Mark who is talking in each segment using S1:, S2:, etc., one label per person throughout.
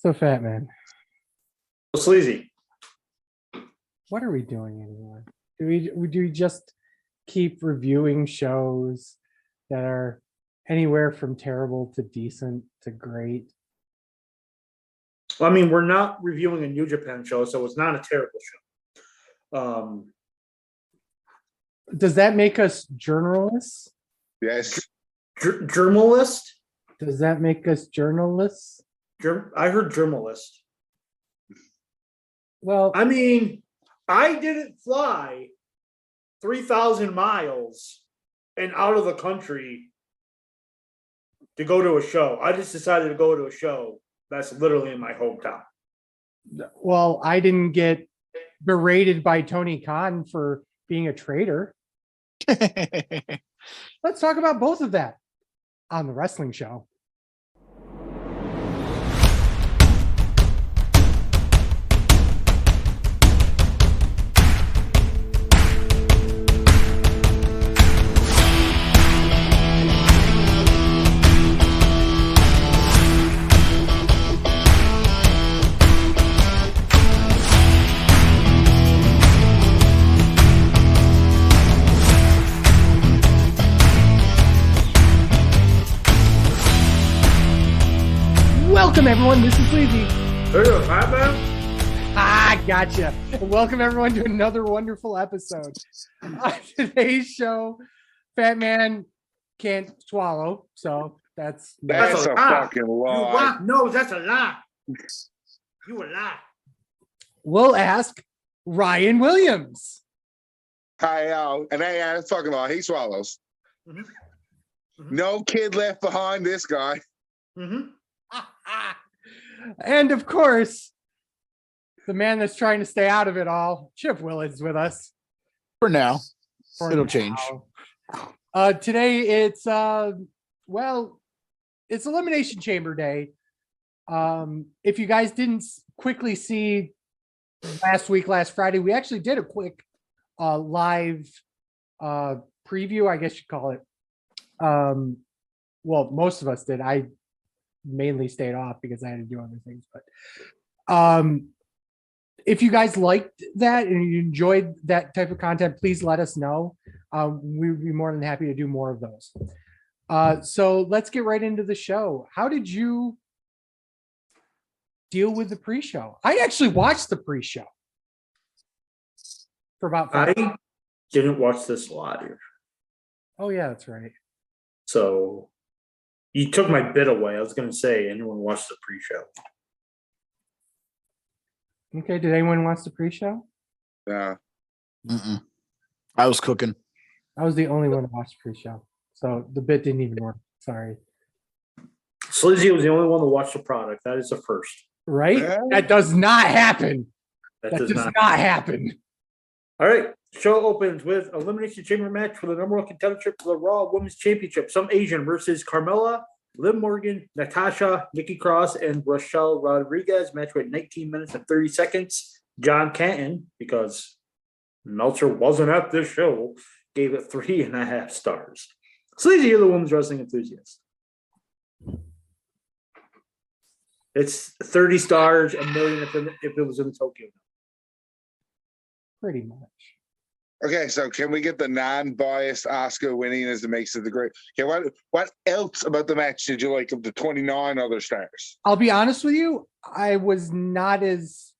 S1: So Fat Man,
S2: Sleazy.
S1: what are we doing anymore? Do we just keep reviewing shows that are anywhere from terrible to decent to great?
S2: Well, I mean, we're not reviewing a New Japan show, so it's not a terrible show.
S1: Does that make us journalists?
S3: Yes.
S2: Journalist?
S1: Does that make us journalists?
S2: I heard journalist.
S1: Well,
S2: I mean, I didn't fly 3,000 miles and out of the country to go to a show. I just decided to go to a show that's literally in my hometown.
S1: well, I didn't get berated by Tony Khan for being a traitor. Let's talk about both of that on the wrestling show. Welcome everyone, this is Sleazy. Gotcha. Welcome everyone to another wonderful episode. On today's show, Fat Man can't swallow, so that's
S3: That's a fucking
S2: You
S3: lie.
S2: lie. No, that's a lie. You a lie.
S1: We'll ask Ryan Williams.
S3: Hi, and hey, fucking lie. He swallows.
S2: Mhm. Mhm.
S3: No kid left behind. This guy.
S2: Mm-hmm.
S1: And of course, the man that's trying to stay out of it all, Chip Willard's with us.
S4: For now.
S1: For
S4: It'll
S1: now.
S4: change.
S1: Today it's it's Elimination Chamber Day. If you guys didn't quickly see last Friday, we actually did a quick live preview, I guess you'd call it. Well, most of us did. I mainly stayed off because I had to do other things, but if you guys liked that and you enjoyed that type of content, please let us know. We'd be more than happy to do more of those. So let's get right into the show. How did you deal with the pre-show? I actually watched the pre-show for about 5
S2: I didn't watch this live,
S1: Oh yeah, that's right.
S2: so you took my bit away. I was going to say, anyone watched the pre-show?
S1: Okay, did anyone watch the pre-show?
S3: Yeah.
S4: Mm-mm. I was cooking.
S1: I was the only one to watch the pre-show, so the bit didn't even work. Sorry.
S2: Sleazy was the only one to watch the product. That is a first.
S1: Right?
S3: Yeah.
S1: That does not happen.
S2: That
S1: That
S2: does
S1: does
S2: not.
S1: not happen.
S2: All right. Show opens with Elimination Chamber match for the number one contendership for the Raw Women's Championship. Some Asian versus Carmella, Liv Morgan, Natasha, Nikki Cross, and Rochelle Rodriguez. Match went 19 minutes and 30 seconds. John Canton, because Meltzer wasn't at this show, gave it 3.5 stars. Sleazy, you're the women's wrestling enthusiast. It's 30 stars, a million if it was in Tokyo.
S1: Pretty much.
S3: Okay, so can we get the non-biased Oscar winning as the makes it the great? Okay, what else about the match did you like of the 29 other stars?
S1: I'll be honest with you, I was not as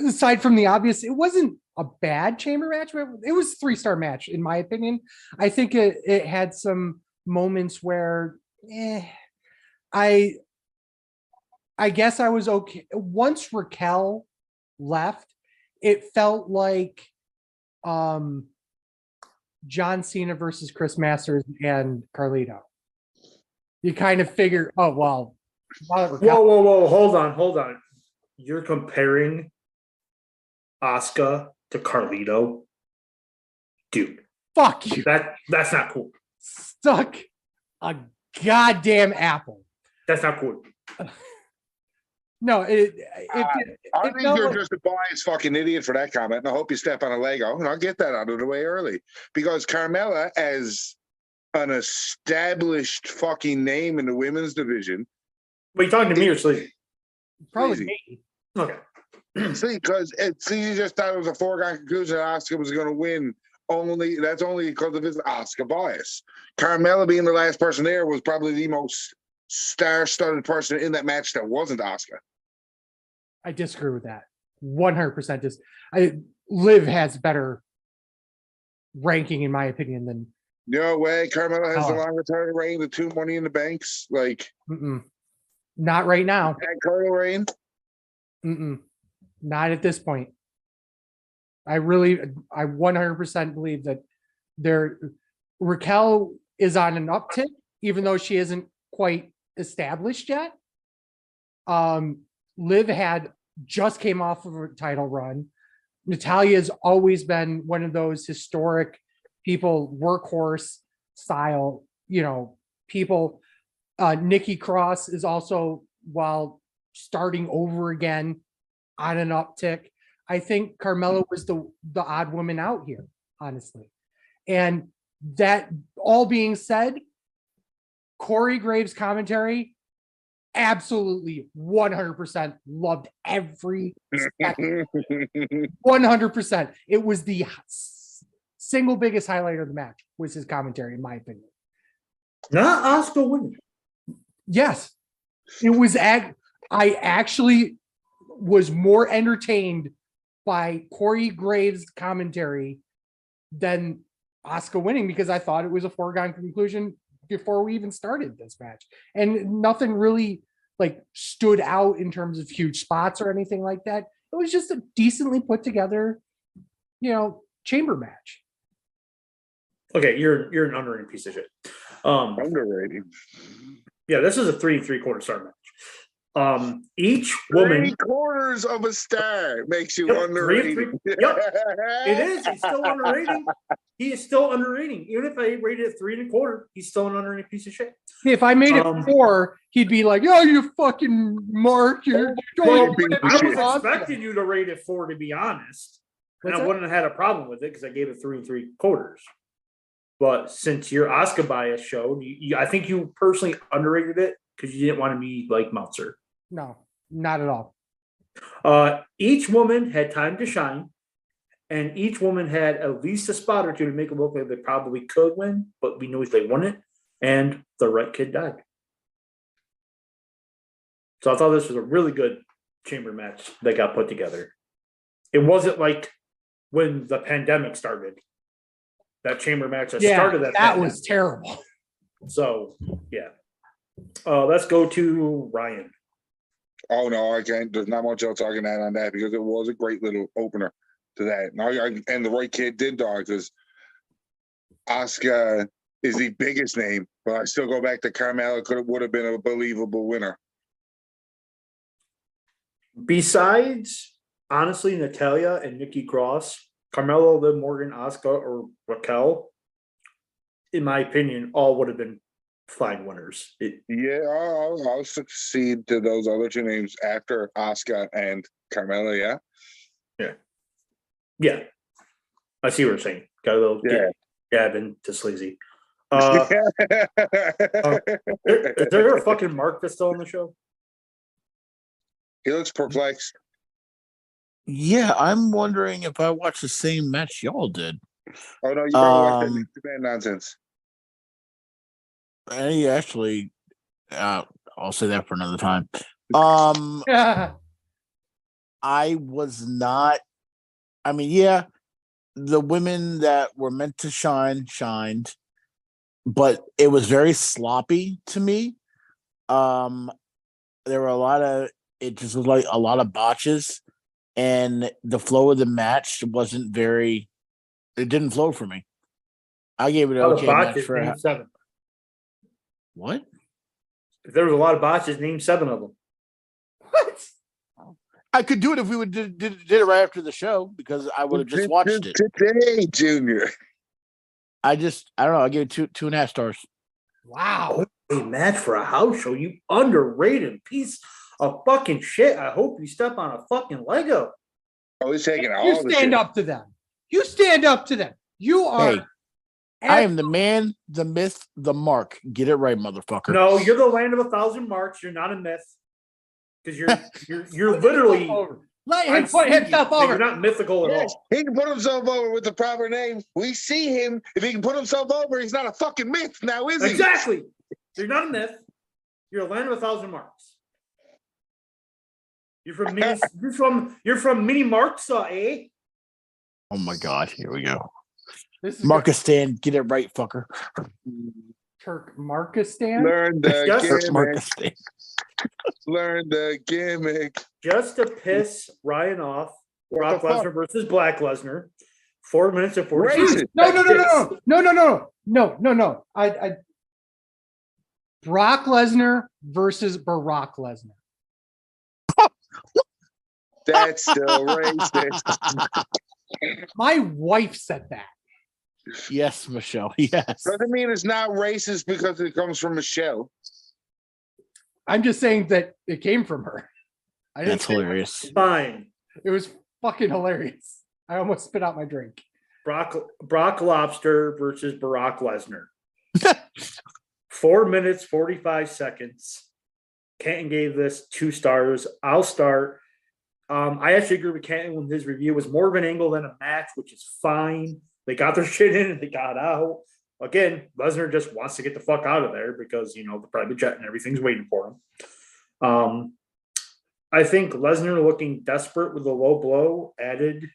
S1: aside from the obvious, it wasn't a bad chamber match, but it was a 3-star match in my opinion. I think it had some moments where I guess I was okay. Once Raquel left, it felt like John Cena versus Chris Masters and Carlito. You kind of figure, oh well.
S2: Whoa! Hold on. You're comparing Asuka to Carlito, dude.
S1: Fuck you.
S2: That's not cool.
S1: Stuck a goddamn apple.
S2: That's not cool.
S1: No,
S3: I
S1: it
S3: think
S1: felt
S3: you're
S1: like-
S3: just a biased fucking idiot for that comment, and I hope you step on a Lego, and I'll get that out of the way early. Because Carmella, as an established fucking name in the women's division,
S2: Wait, you talking to me or Sleazy?
S1: Probably
S3: Easy.
S1: me.
S2: Okay.
S3: See, because you just thought it was a foregone conclusion that Oscar was going to win. That's only because of his Oscar bias. Carmella being the last person there was probably the most star-studded person in that match that wasn't Oscar.
S1: I disagree with that. 100%. Liv has better ranking in my opinion than
S3: No way. Carmella has the
S1: Oh.
S3: longer title reign, the 2 Money in the Banks, like
S1: not right now.
S3: and title reign.
S1: Not at this point. I 100% believe that Raquel is on an uptick, even though she isn't quite established yet. Liv just came off of a title run. Natalia's always been one of those historic people, workhorse style, people. Nikki Cross is also, while starting over again, on an uptick. I think Carmella was the odd woman out here, honestly. And that all being said, Corey Graves' commentary, absolutely 100% loved every second. 100%. It was the single biggest highlight of the match was his commentary, in my opinion.
S2: Not Oscar winning.
S1: Yes. It was I actually was more entertained by Corey Graves' commentary than Oscar winning because I thought it was a foregone conclusion before we even started this match. And nothing really stood out in terms of huge spots or anything like that. It was just a decently put together, chamber match.
S2: Okay, you're an underrated piece of shit.
S3: Underrated.
S2: Yeah, this is a 3 3/4 star match. Each woman
S3: 3/4 of a star makes you
S2: Yep,
S3: underrated.
S2: Yep, it is. He's still underrated. He is still underrating. Even if I rated it 3 1/4, he's still an underrated piece of shit.
S1: If I made it 4, he'd be like, "Oh, you fucking Mark, you
S2: Well,
S3: Don't be
S2: I
S3: shit.
S2: was expecting you to rate it 4, to be honest, and
S1: What's
S2: I
S1: that?
S2: wouldn't have had a problem with it because I gave it 3 3/4. But since your Oscar bias showed, I think you personally underrated it because you didn't want to be like Meltzer.
S1: No, not at all.
S2: Each woman had time to shine, and each woman had at least a spot or two to make it look like they probably could win, but we knew they wouldn't. And the right kid died. So I thought this was a really good chamber match that got put together. It wasn't like when the pandemic started. That chamber match that started that.
S1: That was terrible.
S2: So yeah. Let's go to Ryan.
S3: Oh no, I can't. There's not much else I can add on that because it was a great little opener to that. And the right kid did die because Oscar is the biggest name, but I still go back to Carmella. Would have been a believable winner.
S2: Besides, honestly, Natalia and Nikki Cross, Carmelo, Liv Morgan, Asuka, or Raquel, in my opinion, all would have been fine winners.
S3: I'll succeed to those other 2 names after Asuka and Carmella.
S2: Yeah. I see what you're saying. Got a little dab into sleazy. Is there a fucking Mark that's still on the show?
S3: He looks perplexed.
S4: Yeah, I'm wondering if I watched the same match y'all did.
S3: Oh no, you probably watched that band nonsense.
S4: Actually, I'll say that for another time. I was not. I mean, yeah, the women that were meant to shine shined, but it was very sloppy to me. There were it just was like a lot of botches, and the flow of the match wasn't very. It didn't flow for me. I gave it an okay match for
S2: name 7.
S4: What?
S2: If there was a lot of botches, name 7 of them.
S1: What?
S4: I could do it if we would did it right after the show because I would have just watched it
S3: today, Junior.
S4: I don't know. I gave it 2.5 stars.
S1: Wow.
S2: A match for a house show, you underrated piece of fucking shit. I hope you step on a fucking Lego.
S3: Oh, he's taking all
S1: You
S3: the
S1: stand
S3: shit.
S1: up to them. You stand up to them. You are.
S4: Hey, I am the man, the myth, the mark. Get it right, motherfucker.
S2: No, you're the land of 1,000 marks. You're not a myth. Because you're literally
S1: Let him
S2: I've
S1: put
S2: seen
S1: himself
S2: you, but You're
S1: over.
S2: not mythical at
S3: Yes,
S2: all.
S3: he can put himself over with the proper name. We see him. If he can put himself over, he's not a fucking myth now, is he?
S2: Exactly. You're not a myth. You're a land of 1,000 marks. You're from mini marks, eh?
S4: Oh my God, here we go.
S1: This is
S4: Marcus Stan, get it right, fucker.
S1: Turk Markistan.
S3: Learn the
S2: Yes.
S3: gimmick.
S4: Marcus Stan.
S3: Learn the gimmick.
S2: Just to piss Ryan off, Brock
S3: the fuck?
S2: Lesnar versus Black Lesnar. 4 minutes and 40
S3: Racist.
S2: seconds.
S1: No. I Brock Lesnar versus Barack Lesnar.
S3: That's still racist.
S1: My wife said that.
S4: Yes, Michelle. Yes.
S3: Doesn't mean it's not racist because it comes from Michelle.
S1: I'm just saying that it came from her. I didn't
S4: That's
S1: say
S4: hilarious.
S2: Fine.
S1: it was fucking hilarious. I almost spit out my drink.
S2: Brock Lobster versus Barack Lesnar. 4 minutes, 45 seconds. Canton gave this 2 stars. I'll start. I actually agree with Canton when his review was more of an angle than a match, which is fine. They got their shit in and they got out. Again, Lesnar just wants to get the fuck out of there because, the private jet and everything's waiting for him. I think Lesnar looking desperate with a low blow added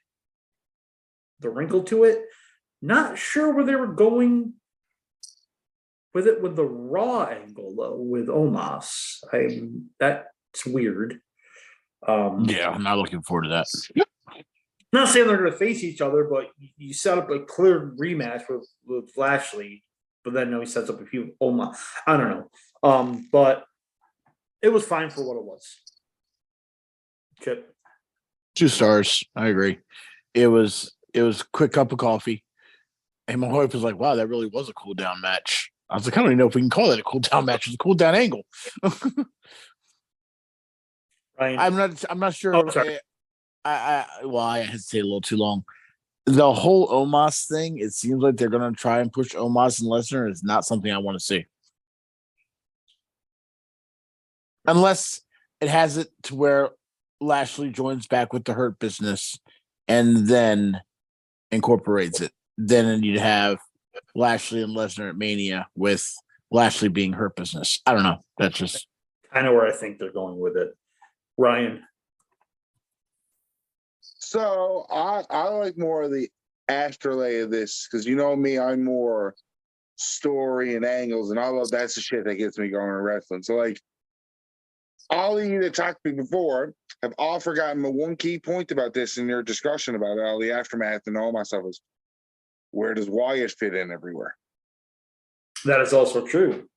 S2: the wrinkle to it. Not sure where they were going with it with the Raw angle, though, with Omos. That's weird.
S4: Yeah, I'm not looking forward to that.
S2: Not saying they're going to face each other, but you set up a clear rematch with Lashley, but then now he sets up a few Omos. I don't know. But it was fine for what it was. Chip.
S4: 2 stars. I agree. It was a quick cup of coffee. And my wife was like, wow, that really was a cool down match. I was like, I don't even know if we can call that a cool down match. It's a cool down angle.
S2: Ryan.
S4: I'm not sure.
S2: Oh, sorry.
S4: I hesitate a little too long. The whole Omos thing, it seems like they're gonna try and push Omos and Lesnar. It's not something I want to see. Unless it has it to where Lashley joins back with the Hurt Business and then incorporates it. Then you'd have Lashley and Lesnar at Mania with Lashley being Hurt Business. I don't know. That's just
S2: kind of where I think they're going with it. Ryan.
S3: So I like more of the afterlay of this because you know me, I'm more story and angles and all of that's the shit that gets me going in wrestling. So like all of you that talked to me before have all forgotten the one key point about this in your discussion about it, all the aftermath and all my stuff is where does Wyatt fit in everywhere?
S2: That is also true.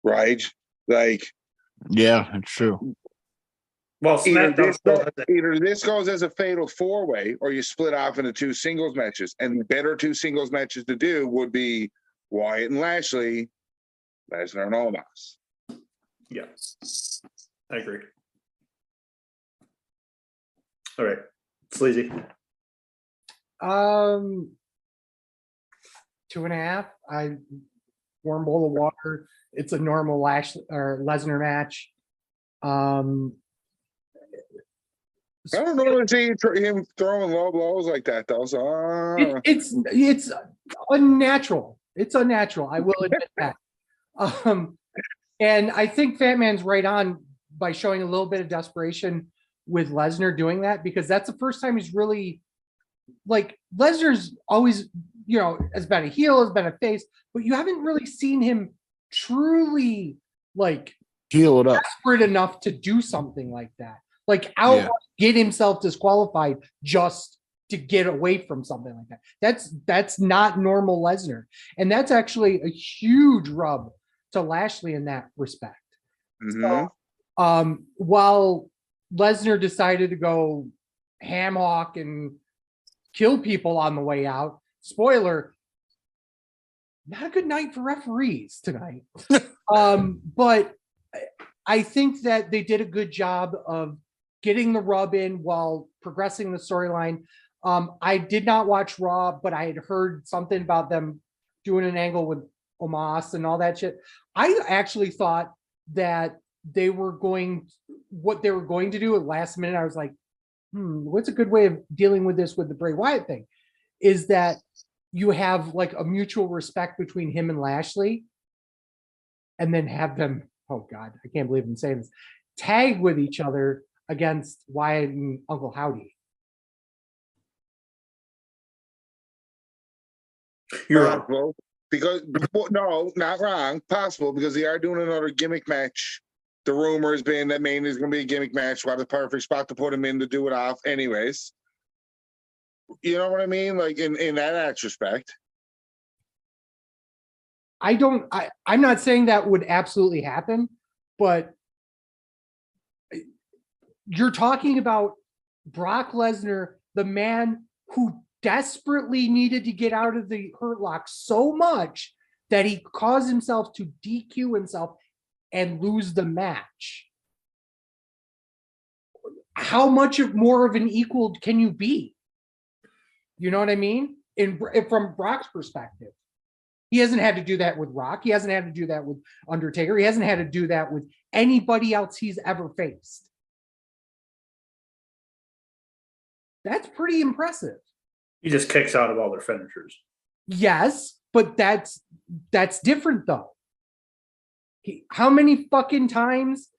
S3: Right? Like
S4: yeah, it's true.
S2: Well,
S3: either this goes as a fatal 4-way or you split off into 2 singles matches. And the better 2 singles matches to do would be Wyatt and Lashley, Lesnar and Omos.
S2: Yeah, I agree. All right, Sleazy.
S1: 2.5. Warm bowl of water. It's a normal Lashley or Lesnar match.
S3: I don't know to see him throwing low blows like that though. So
S1: it's unnatural. It's unnatural. I will admit that. And I think Fat Man's right on by showing a little bit of desperation with Lesnar doing that because that's the first time he's really like Lesnar's always, has been a heel, has been a face, but you haven't really seen him truly like
S4: Heal it up.
S1: desperate enough to do something like that. Like outright get himself disqualified just to get away from something like that. That's not normal Lesnar. And that's actually a huge rub to Lashley in that respect.
S3: mhm.
S1: So, while Lesnar decided to go ham hock and kill people on the way out, spoiler, not a good night for referees tonight. But I think that they did a good job of getting the rub in while progressing the storyline. I did not watch Raw, but I had heard something about them doing an angle with Omos and all that shit. I actually thought that what they were going to do at last minute. I was like, what's a good way of dealing with this with the Bray Wyatt thing? Is that you have like a mutual respect between him and Lashley, and then have them, oh God, I can't believe I'm saying this, tag with each other against Wyatt and Uncle Howdy.
S2: You're wrong.
S3: Possible, because no, not wrong. Possible because they are doing another gimmick match. The rumor has been that Main is going to be a gimmick match. What a perfect spot to put him in to do it off, anyways. You know what I mean? Like in that retrospect.
S1: I'm not saying that would absolutely happen, but you're talking about Brock Lesnar, the man who desperately needed to get out of the Hurt Lock so much that he caused himself to DQ himself and lose the match. How much more of an equal can you be? You know what I mean? From Brock's perspective, he hasn't had to do that with Rock. He hasn't had to do that with Undertaker. He hasn't had to do that with anybody else he's ever faced. That's pretty impressive.
S2: He just kicks out of all their finishers.
S1: Yes, but that's different though. How many fucking times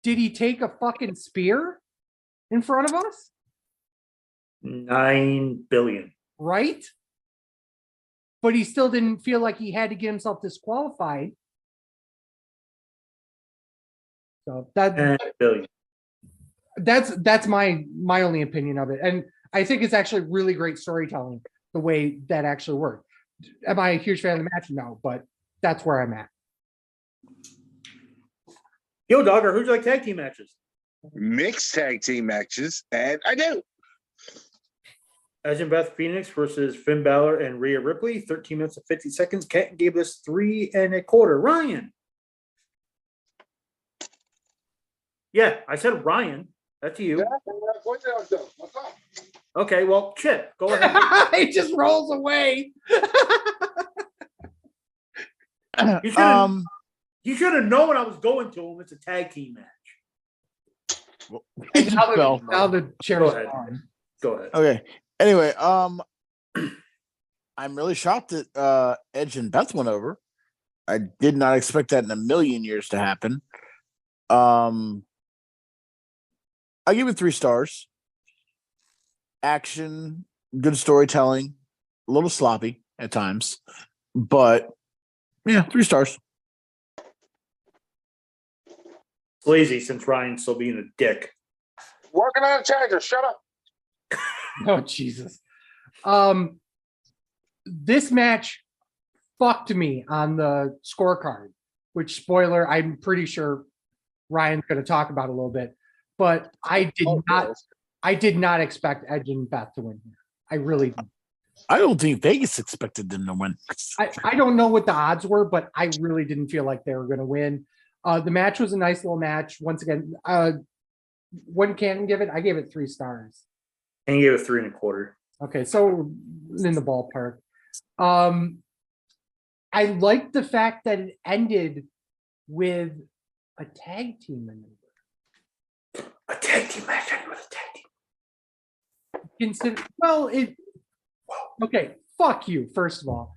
S1: did he take a fucking spear in front of us?
S2: 9 billion.
S1: Right? But he still didn't feel like he had to get himself disqualified. So
S2: 10 billion.
S1: that's my only opinion of it. And I think it's actually really great storytelling, the way that actually worked. Am I a huge fan of the match? No, but that's where I'm at.
S2: Yo, Dogger, who'd you like tag team matches?
S3: Mixed tag team matches, and I do.
S2: Edge and Beth Phoenix versus Finn Balor and Rhea Ripley, 13 minutes and 50 seconds. Kenton gave us 3 1/4. Ryan. Yeah, I said Ryan. That's you. Okay, well, Chip, go ahead.
S1: It just rolls away.
S2: You should have known what I was going to him. It's a tag team match.
S1: Now the chair's
S2: Go ahead.
S1: on.
S2: Go ahead.
S4: Okay. Anyway, I'm really shocked that Edge and Beth went over. I did not expect that in a million years to happen. I give it 3 stars. Action, good storytelling, a little sloppy at times, but yeah, 3 stars.
S2: Lazy since Ryan's still being a dick.
S3: Working on a charger. Shut up.
S1: Oh, Jesus. This match fucked me on the scorecard, which, spoiler, I'm pretty sure Ryan's going to talk about a little bit, but I did not expect Edge and Beth to win here. I really didn't.
S4: I don't think Vegas expected them to win.
S1: I don't know what the odds were, but I really didn't feel like they were going to win. The match was a nice little match. Once again, what did Canton give it? I gave it 3 stars.
S2: And he gave it 3 1/4.
S1: Okay, so in the ballpark. I liked the fact that it ended with a tag team maneuver.
S2: A tag team match ended with a tag team.
S1: Okay, fuck you, first of all.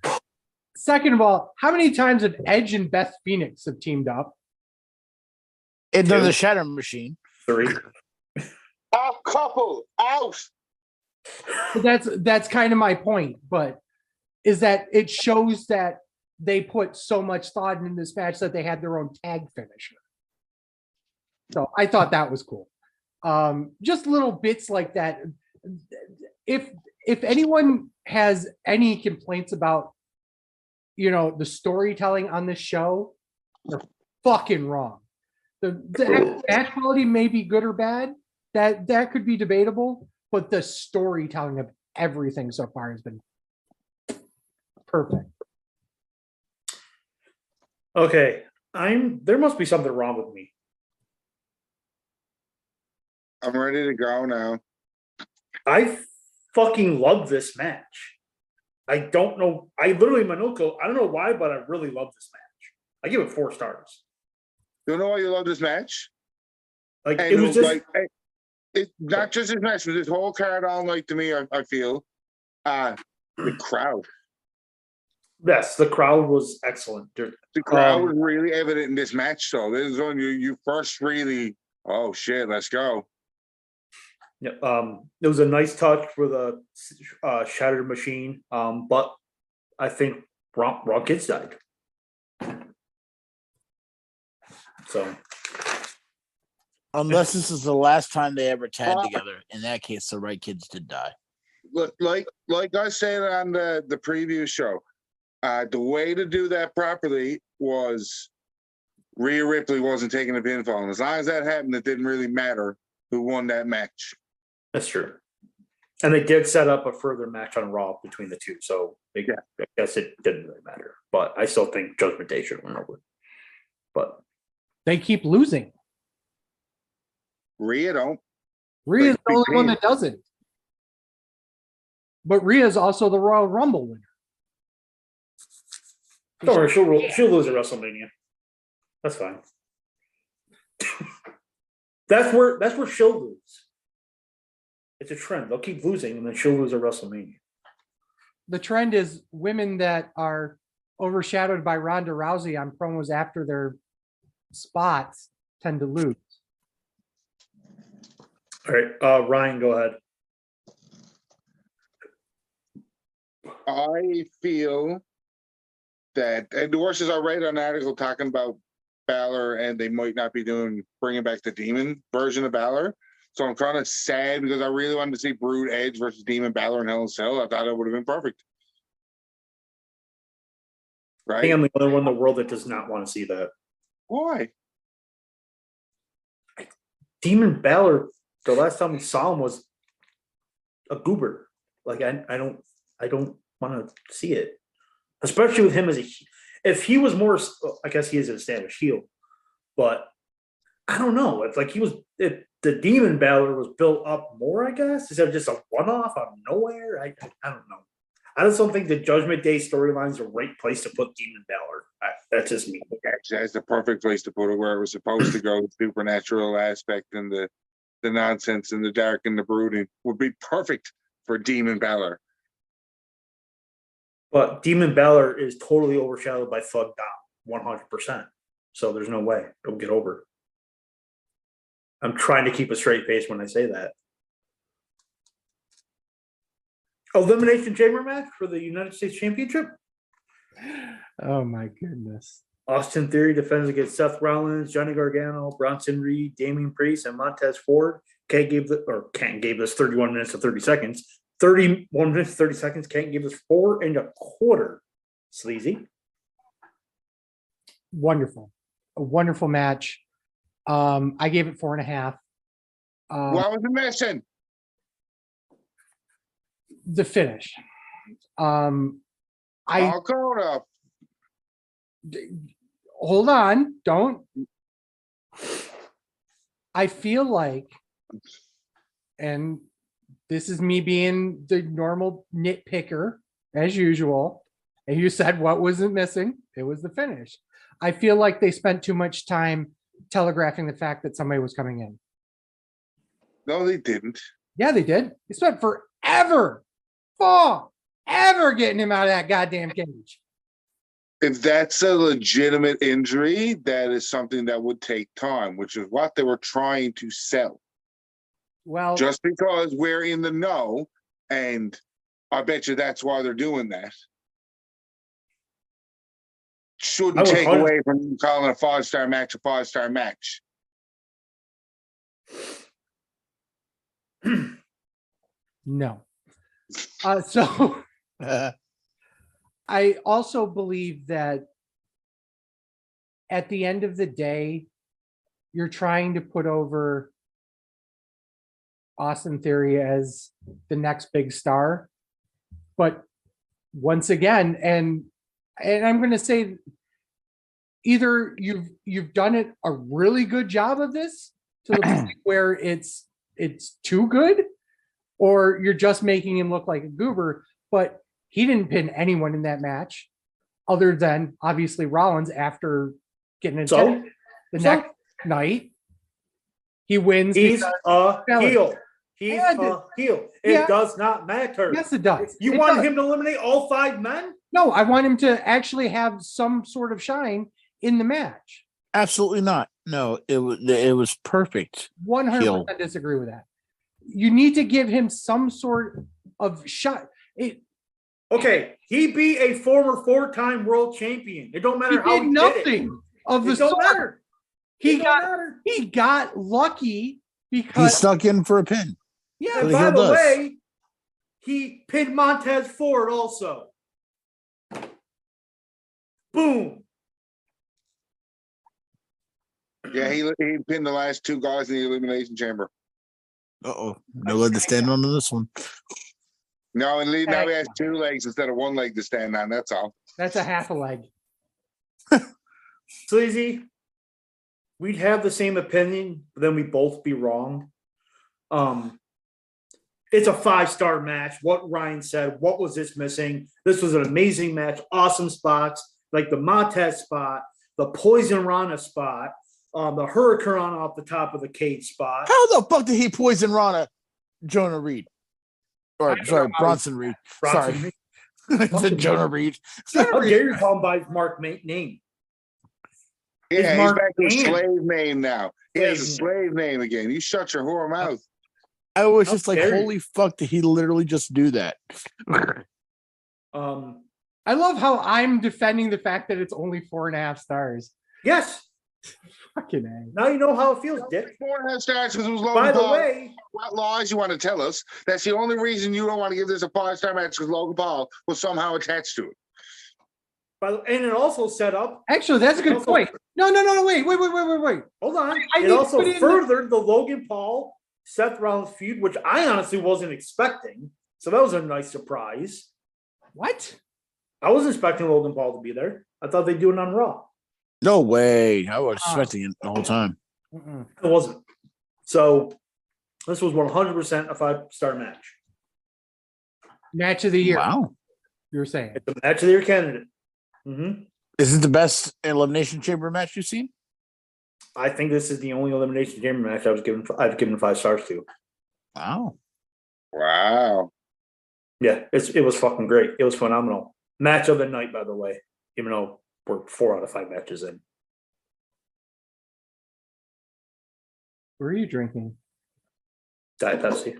S1: Second of all, how many times have Edge and Beth Phoenix have teamed up?
S4: Into the Shatter Machine.
S2: 3.
S3: A couple out.
S1: That's kind of my point, but is that it shows that they put so much thought in this match that they had their own tag finisher. So I thought that was cool. Just little bits like that. If anyone has any complaints about, the storytelling on this show, they're fucking wrong. The match quality may be good or bad. That could be debatable, but the storytelling of everything so far has been perfect.
S2: Okay, there must be something wrong with me.
S3: I'm ready to go now.
S2: I fucking love this match. I don't know. I literally, Manoko, I don't know why, but I really love this match. I give it 4 stars.
S3: You know why you love this match?
S2: Like
S3: And
S2: it was just
S3: like it not just this match, but this whole card all night to me, I feel. The crowd.
S2: yes, the crowd was excellent.
S3: The crowd was really evident in this match, so this is when you first really, oh shit, let's go.
S2: Yeah, it was a nice touch with a shattered machine. But I think Raw Kids died. So
S4: Unless this is the last time they ever tagged together. In that case, the right kids did die.
S3: Look, like I said on the preview show, the way to do that properly was Rhea Ripley wasn't taking a pinfall. And as long as that happened, it didn't really matter who won that match.
S2: that's true. And they did set up a further match on Raw between the two. So I guess it didn't really matter. But I still think Judgment Day should have went over. But
S1: They keep losing.
S3: Rhea don't.
S1: Rhea's
S3: Like,
S1: the only
S3: big
S1: one
S3: team.
S1: that doesn't. But Rhea's also the Royal Rumble winner.
S2: don't worry, she'll lose at WrestleMania. That's fine. that's where she'll lose. It's a trend. They'll keep losing and then she'll lose at WrestleMania.
S1: The trend is women that are overshadowed by Ronda Rousey on promos after their spots tend to lose.
S2: All right, Ryan, go ahead.
S3: I feel that, and the worst is I read an article talking about Balor and they might not be bringing back the Demon version of Balor. So I'm kind of sad because I really wanted to see Brood Edge versus Demon Balor in Hell in a Cell. I thought it would have been perfect.
S2: I think
S3: Right?
S2: I'm the only one in the world that does not want to see that.
S3: Why?
S2: Demon Balor, the last time we saw him was a goober. Like I don't want to see it, especially with him as if he was more. I guess he is an established heel, but I don't know if if the Demon Balor was built up more. I guess instead of just a one-off out of nowhere. I don't know. I just don't think the Judgment Day storyline is the right place to put Demon Balor. That's just me.
S3: That's the perfect place to put it where it was supposed to go. The supernatural aspect and the nonsense and the dark and the brooding would be perfect for Demon Balor.
S2: But Demon Balor is totally overshadowed by Thug Dom, 100%. So there's no way it'll get over. I'm trying to keep a straight face when I say that. Elimination Chamber match for the United States Championship.
S1: Oh my goodness.
S2: Austin Theory defends against Seth Rollins, Johnny Gargano, Bronson Reed, Damian Priest, and Montez Ford. Kent gave us 31 minutes and 30 seconds. 31 minutes, 30 seconds. Kent gave us 4 1/4. Sleazy.
S1: Wonderful. A wonderful match. I gave it 4.5.
S3: What was the mission?
S1: The finish.
S3: I'll go to
S1: Hold on, don't. I feel like, and this is me being the normal nitpicker as usual, and you said what wasn't missing? It was the finish. I feel like they spent too much time telegraphing the fact that somebody was coming in.
S3: No, they didn't.
S1: Yeah, they did. They spent forever getting him out of that goddamn cage.
S3: If that's a legitimate injury, that is something that would take time, which is what they were trying to sell.
S1: Well,
S3: Just because we're in the know, and I bet you that's why they're doing that. Shouldn't take away from calling a 5-star match a 5-star match.
S1: no. So I also believe that at the end of the day, you're trying to put over Austin Theory as the next big star. But once again, and I'm going to say either you've done it a really good job of this to the point where it's too good, or you're just making him look like a goober. But he didn't pin anyone in that match other than obviously Rollins after getting a
S2: So
S1: The
S2: So-
S1: next night, he wins.
S2: He's
S1: because-
S2: a
S1: Fellas.
S2: heel. He's
S1: And-
S2: a heel. It
S1: yeah.
S2: does not matter.
S1: Yes, it does.
S2: You
S1: It
S2: want
S1: does.
S2: him to eliminate all 5 men?
S1: No, I want him to actually have some sort of shine in the match.
S4: Absolutely not. No, it was perfect.
S1: 100% disagree with that. You need to give him some sort of shot.
S2: Okay, he beat a former 4-time world champion. It don't
S1: He
S2: matter how
S1: did
S2: he did
S1: nothing of
S2: it.
S1: the
S2: It don't
S1: sort.
S2: matter.
S1: He
S2: It don't
S1: got
S2: matter.
S1: he got lucky
S4: He
S1: because
S4: snuck in for a pin.
S1: yeah,
S2: And
S4: the
S2: by
S4: heel
S2: the
S4: does.
S2: way, he pinned Montez Ford also. Boom.
S3: Yeah, he pinned the last 2 guys in the Elimination Chamber.
S4: Uh-oh. No leg to stand on this one.
S3: No, and now he has 2 legs instead of 1 leg to stand on. That's all.
S1: that's a half a leg.
S2: Sleazy, we'd have the same opinion, but then we both be wrong. It's a 5-star match. What Ryan said, what was this missing? This was an amazing match, awesome spots, like the Montez spot, the Poison Rana spot, the Hurricane off the top of the cage spot.
S4: How the fuck did he poison Rana? Jonah Reed. Or sorry, Bronson Reed.
S2: Bronson
S4: Sorry. I said Jonah Reed.
S2: How dare you call him by his mark name?
S3: Yeah, he's
S2: Mark
S3: back to a
S2: Dan.
S3: slave name now. He has a
S2: Slave
S3: slave name again. You shut your whore mouth.
S4: I was
S2: How
S4: just like,
S2: dare you.
S4: holy fuck, did he literally just do that?
S1: I love how I'm defending the fact that it's only 4.5 stars.
S2: Yes.
S1: Fucking A.
S2: Now you know how it feels, Dick.
S3: 4.5 stars because it was
S2: By
S3: Logan
S2: the
S3: Paul.
S2: way,
S3: What lies you want to tell us? That's the only reason you don't want to give this a 5-star match because Logan Paul was somehow attached to it.
S2: and it also set up.
S1: Actually, that's a good
S2: Also-
S1: point. No, wait.
S2: Hold on.
S1: I
S2: It
S1: need to
S2: also
S1: put in the-
S2: furthered the Logan Paul Seth Rollins feud, which I honestly wasn't expecting. So that was a nice surprise.
S1: What?
S2: I was expecting Logan Paul to be there. I thought they'd do it on Raw.
S4: No way. I was expecting it the whole time.
S1: Mm-mm.
S2: It wasn't. So this was 100% a 5-star match.
S1: Match of the year.
S4: Wow.
S1: You're saying.
S2: It's a match of the year candidate. Mm-hmm.
S4: Is it the best Elimination Chamber match you've seen?
S2: I think this is the only Elimination Chamber match I've given 5 stars to.
S4: Wow.
S3: Wow.
S2: Yeah, it was fucking great. It was phenomenal. Match of the night, by the way, even though we're 4 out of 5 matches in.
S1: What are you drinking?
S2: Diet Pepsi.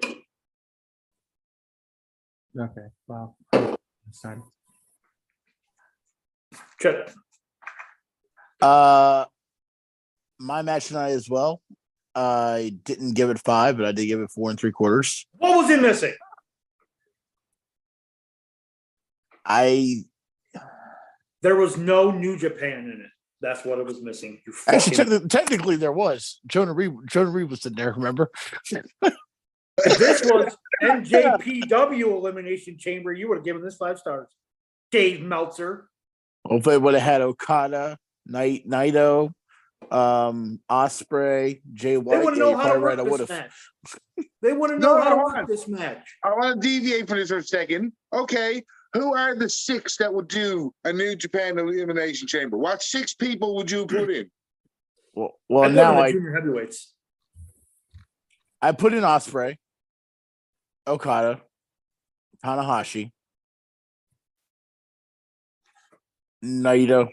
S1: Okay. Wow. This time.
S2: Check.
S4: My match tonight as well. I didn't give it 5, but I did give it 4 3/4.
S2: What was it missing? There was no New Japan in it. That's what it was missing. You
S4: Actually,
S2: fucking-
S4: technically there was. Jonah Reed was in there, remember?
S2: If this was NJPW Elimination Chamber, you would have given this 5 stars. Dave Meltzer.
S4: Hopefully it would have had Okada, Naito, Osprey, Jay
S2: They
S4: White.
S2: wouldn't
S4: Yeah,
S2: know
S4: you're
S2: how to
S4: probably
S2: work
S4: right. I
S2: this
S4: would have.
S2: match. They wouldn't
S3: No,
S2: know how to
S3: no,
S2: work
S3: no.
S2: this match.
S3: I want to deviate from this for a second. Okay. Who are the 6 that would do a New Japan Elimination Chamber? What 6 people would you put in?
S4: Well,
S2: I put
S4: now
S2: in the
S4: I
S2: junior heavyweights.
S4: put in Osprey, Okada, Tanahashi, Naito.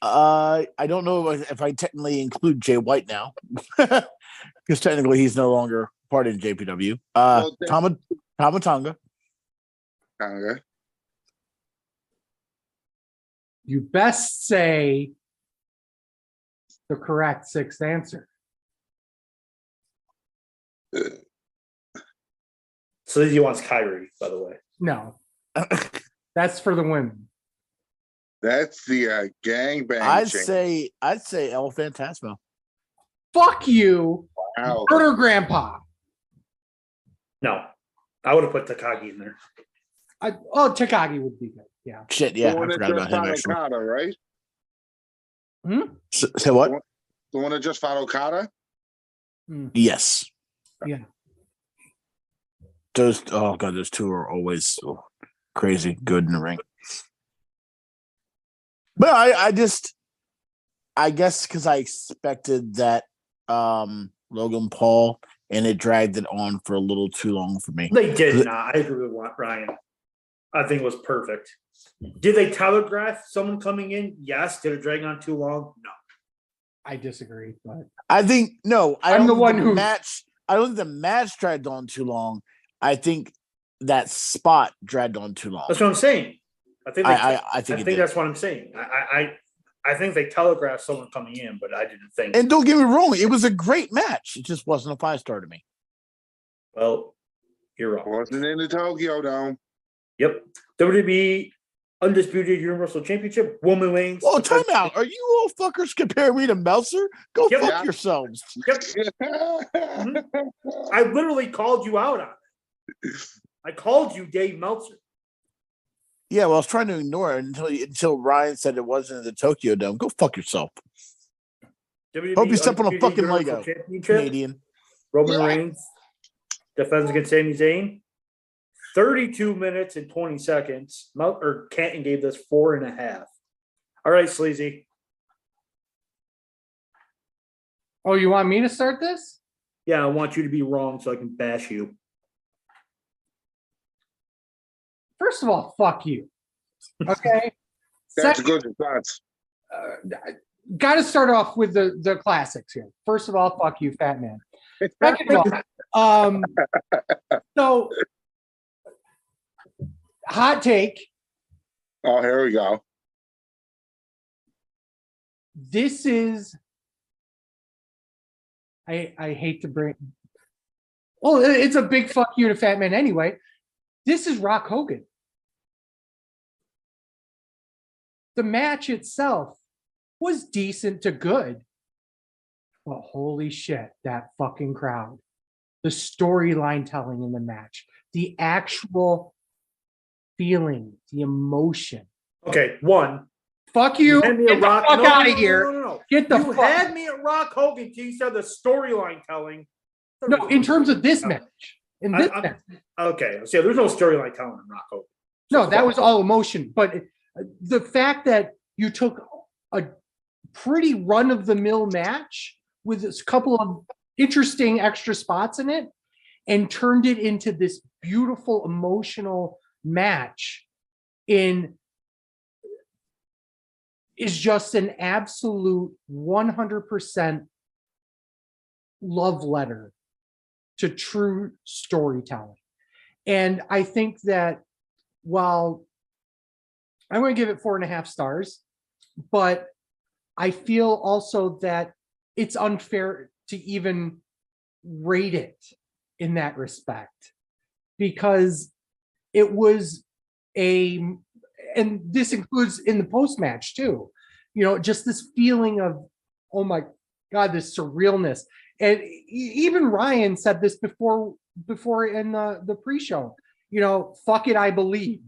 S4: I don't know if I technically include Jay White now, because technically he's no longer part of JPW.
S3: Well,
S4: Tamatonga.
S3: Okay.
S1: You best say the correct 6th answer.
S2: So he wants Kyrie, by the way.
S1: No. That's for the women.
S3: That's the gangbang.
S4: I'd
S3: chamber.
S4: say El Phantasmo.
S1: Fuck you.
S3: Wow.
S1: Murder grandpa.
S2: No. I would have put Takagi in there.
S1: Takagi would be good. Yeah.
S4: Shit, yeah,
S3: The
S4: I
S3: one that
S4: forgot about
S3: just
S4: him
S3: fought
S4: actually.
S3: Okada, right?
S4: Say what?
S3: The one that just fought Okada?
S4: Yes.
S1: Yeah.
S4: Those 2 are always crazy good in the ring. But I just I guess because I expected that Logan Paul, and it dragged it on for a little too long for me.
S2: They did not. I agree with Ryan. I think it was perfect. Did they telegraph someone coming in? Yes. Did it drag on too long? No.
S1: I disagree, but
S4: I think no.
S1: I'm the one who
S4: match. I don't think the match dragged on too long. I think that spot dragged on too long.
S2: That's what I'm saying. I think
S4: that's
S2: what I'm saying. I think they telegraphed someone coming in, but I didn't think.
S4: And don't get me wrong, it was a great match. It just wasn't a 5-star to me.
S2: Well, you're wrong.
S3: Wasn't in the Tokyo Dome.
S2: Yep. WWE Undisputed Universal Championship, woman reigns.
S4: Oh, time out. Are you all fuckers comparing me to Meltzer? Go
S2: Yep.
S4: fuck yourselves.
S2: Yep. I literally called you out on it. I called you Dave Meltzer.
S4: Yeah, well, I was trying to ignore it until Ryan said it wasn't in the Tokyo Dome. Go fuck yourself.
S2: WWE
S4: Hope you step on a
S2: Undisputed
S4: fucking
S2: Universal
S4: Lego,
S2: Championship,
S4: Canadian.
S2: Roman Reigns defends against Sami Zayn. 32 minutes and 20 seconds. Canton gave this 4.5. All right, Sleazy.
S1: oh, you want me to start this?
S2: Yeah, I want you to be wrong so I can bash you.
S1: First of all, fuck you. Okay.
S3: That's a good response.
S1: Got to start off with the classics here. First of all, fuck you, fat man. Second of all, so hot take.
S3: Oh, here we go.
S1: This is. I hate to bring. Well, it's a big fuck you to fat man anyway. This is Rock Hogan. The match itself was decent to good. But holy shit, that fucking crowd. The storyline telling in the match, the actual feeling, the emotion.
S2: Okay, one.
S1: Fuck you.
S2: Had me
S1: Get
S2: at
S1: the
S2: Rock.
S1: fuck
S2: No,
S1: out
S2: no,
S1: of here.
S2: No.
S1: Get the
S2: You
S1: fuck.
S2: had me at Rock Hogan till you said the storyline telling.
S1: No, in terms of this match. In this match.
S2: Okay, so yeah, there's no storyline telling in Rock Hogan.
S1: No, that was all emotion. But the fact that you took a pretty run-of-the-mill match with a couple of interesting extra spots in it and turned it into this beautiful emotional match is just an absolute 100% love letter to true storytelling. And I think that while I'm going to give it 4.5 stars, but I feel also that it's unfair to even rate it in that respect, because it was and this includes in the post-match too, just this feeling of, oh my God, this surrealness. And even Ryan said this before in the pre-show, fuck it, I believe,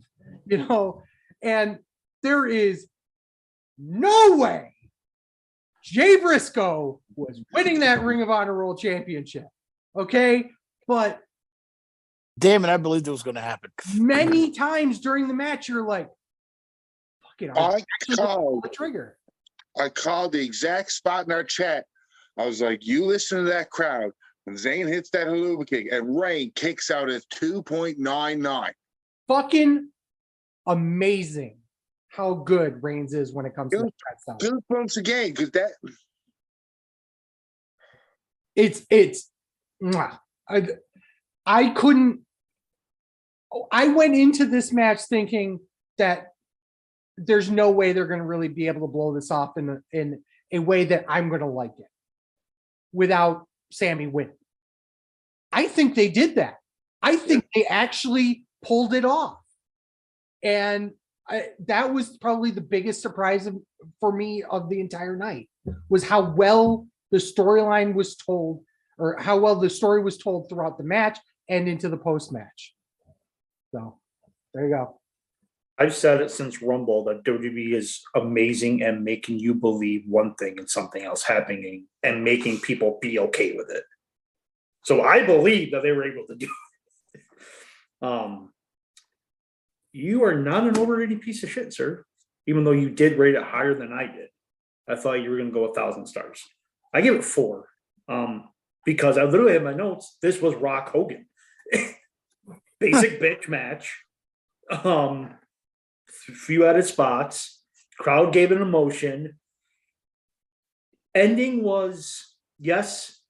S1: and there is no way Jay Briscoe was winning that Ring of Honor World Championship. Okay. But
S4: damn it, I believed it was going to happen.
S1: Many times during the match, you're like, fuck it. The trigger.
S3: I called the exact spot in our chat. I was like, you listen to that crowd when Zayn hits that haluva kick and Reign kicks out at 2.99.
S1: Fucking amazing how good Reigns is when it comes to that stuff.
S3: Goosebumps again, because that
S1: it's I couldn't. I went into this match thinking that there's no way they're going to really be able to blow this off in a way that I'm going to like it without Sammy winning. I think they did that. I think they actually pulled it off. And that was probably the biggest surprise for me of the entire night, was how well the storyline was told, or how well the story was told throughout the match and into the post-match. So there you go.
S2: I've said it since Rumble that WWE is amazing and making you believe one thing and something else happening and making people be okay with it. So I believe that they were able to do it. You are not an overrated piece of shit, sir, even though you did rate it higher than I did. I thought you were going to go 1,000 stars. I give it 4. Because I literally have my notes. This was Rock Hogan. Basic bitch match. Few added spots. Crowd gave it emotion. Ending was, yes,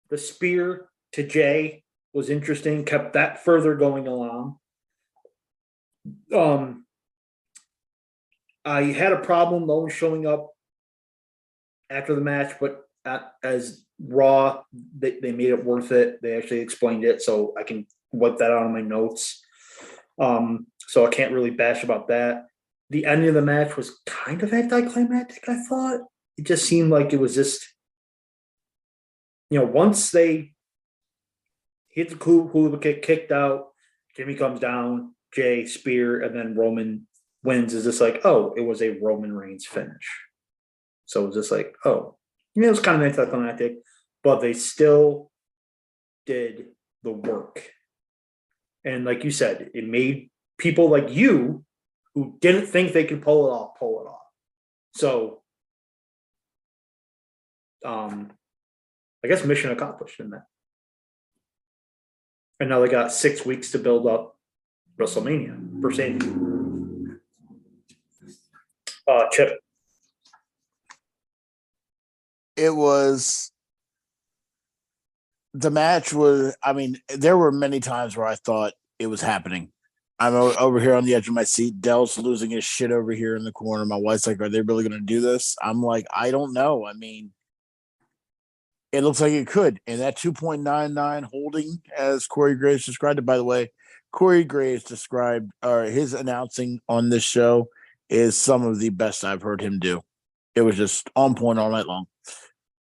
S2: the spear to Jay was interesting, kept that further going along. I had a problem though showing up after the match, but as Raw, they made it worth it. They actually explained it, so I can wipe that out of my notes. So I can't really bash about that. The ending of the match was kind of anticlimactic, I thought. It just seemed like it was just, once they hit the hula kick, kicked out, Jimmy comes down, Jay, spear, and then Roman wins. Is just like, oh, it was a Roman Reigns finish. So it was just like, oh, it was kind of anticlimactic, but they still did the work. And like you said, it made people like you who didn't think they could pull it off. So, I guess mission accomplished in that. And now they got 6 weeks to build up WrestleMania for Sandy. Chip.
S4: It was the match was, I mean, there were many times where I thought it was happening. I'm over here on the edge of my seat. Dell's losing his shit over here in the corner. My wife's like, are they really going to do this? I'm like, I don't know. I mean, it looks like it could. And that 2.99 holding, as Corey Graves described it, by the way, Corey Graves described his announcing on this show is some of the best I've heard him do. It was just on point all night long.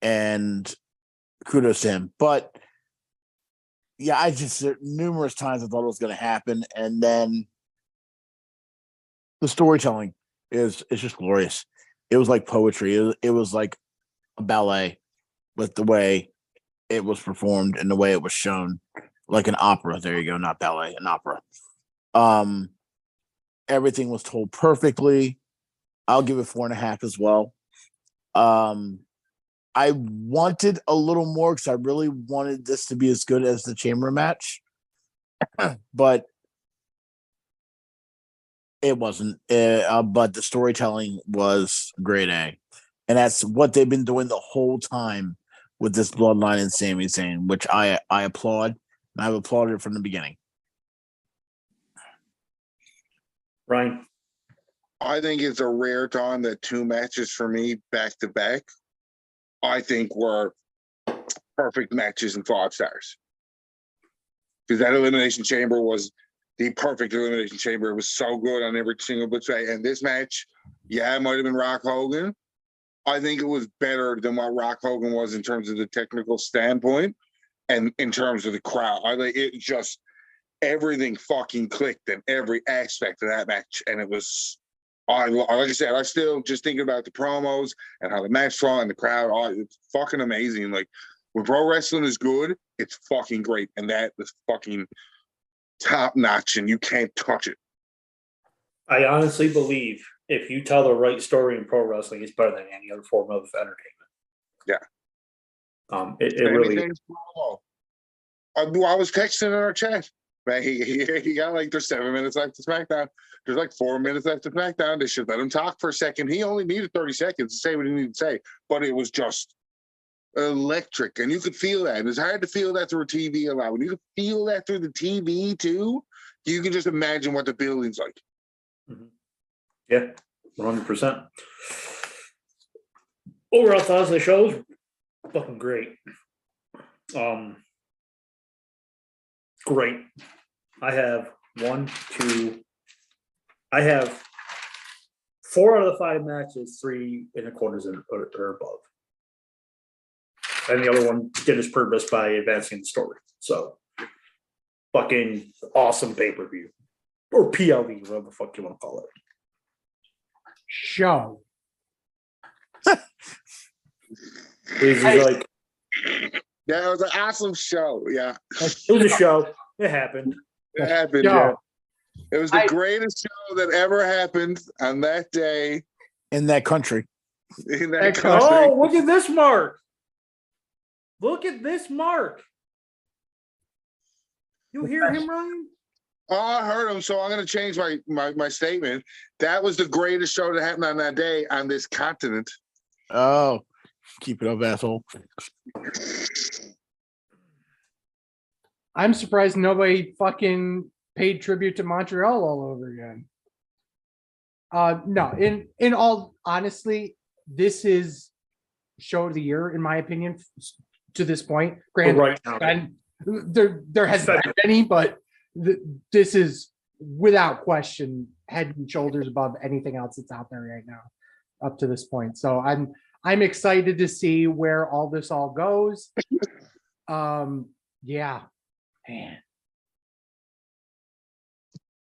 S4: And kudos to him. But yeah, I just numerous times I thought it was going to happen, and then the storytelling is just glorious. It was like poetry. It was like a ballet with the way it was performed and the way it was shown, like an opera. There you go, not ballet, an opera. Everything was told perfectly. I'll give it 4.5 as well. I wanted a little more because I really wanted this to be as good as the Chamber match, but it wasn't. But the storytelling was grade A, and that's what they've been doing the whole time with this Bloodline and Sami Zayn, which I applaud, and I've applauded it from the beginning.
S2: Ryan.
S3: I think it's a rare time that 2 matches for me back to back, I think were perfect matches and 5 stars. Because that Elimination Chamber was the perfect Elimination Chamber. It was so good on every single bit. And this match, yeah, it might have been Rock Hogan. I think it was better than what Rock Hogan was in terms of the technical standpoint and in terms of the crowd. I think it just, everything fucking clicked in every aspect of that match. And it was, like I said, I still just thinking about the promos and how the match saw and the crowd. It's fucking amazing. Like when pro wrestling is good, it's fucking great, and that is fucking top notch, and you can't touch it.
S2: I honestly believe if you tell the right story in pro wrestling, it's better than any other form of entertainment.
S3: Yeah.
S2: It really.
S3: I was texting in our chat. Man, he got like there's 7 minutes left to SmackDown. There's like 4 minutes left to SmackDown. They should let him talk for a second. He only needed 30 seconds to say what he needed to say, but it was just electric, and you could feel that. It's hard to feel that through a TV a lot. When you can feel that through the TV too, you can just imagine what the building's like.
S2: Mm-hmm. Yeah, 100%. Overall thoughts on the show, fucking great. Great. I have 4 out of the 5 matches, 3 1/4 or above. And the other one did his purpose by advancing the story. So, fucking awesome pay-per-view. Or PLV, whatever the fuck you want to call it.
S1: Show.
S2: He's like,
S3: Yeah, it was an awesome show. Yeah,
S2: it was a show. It happened.
S3: it happened. Yeah, it was the greatest show that ever happened on that day
S4: In that country.
S3: In that
S1: That
S3: country.
S2: Oh, look at this mark. Look at this mark. You hear him, Ryan?
S3: Oh, I heard him, so I'm going to change my statement. That was the greatest show that happened on that day on this continent.
S4: Oh, keep it up, asshole.
S1: I'm surprised nobody fucking paid tribute to Montreal all over again. No, in all honestly, this is show of the year in my opinion to this point. Granted,
S2: Right now.
S1: and there hasn't been any, but this is without question head and shoulders above anything else that's out there right now up to this point. So I'm excited to see where all this all goes. Yeah, man.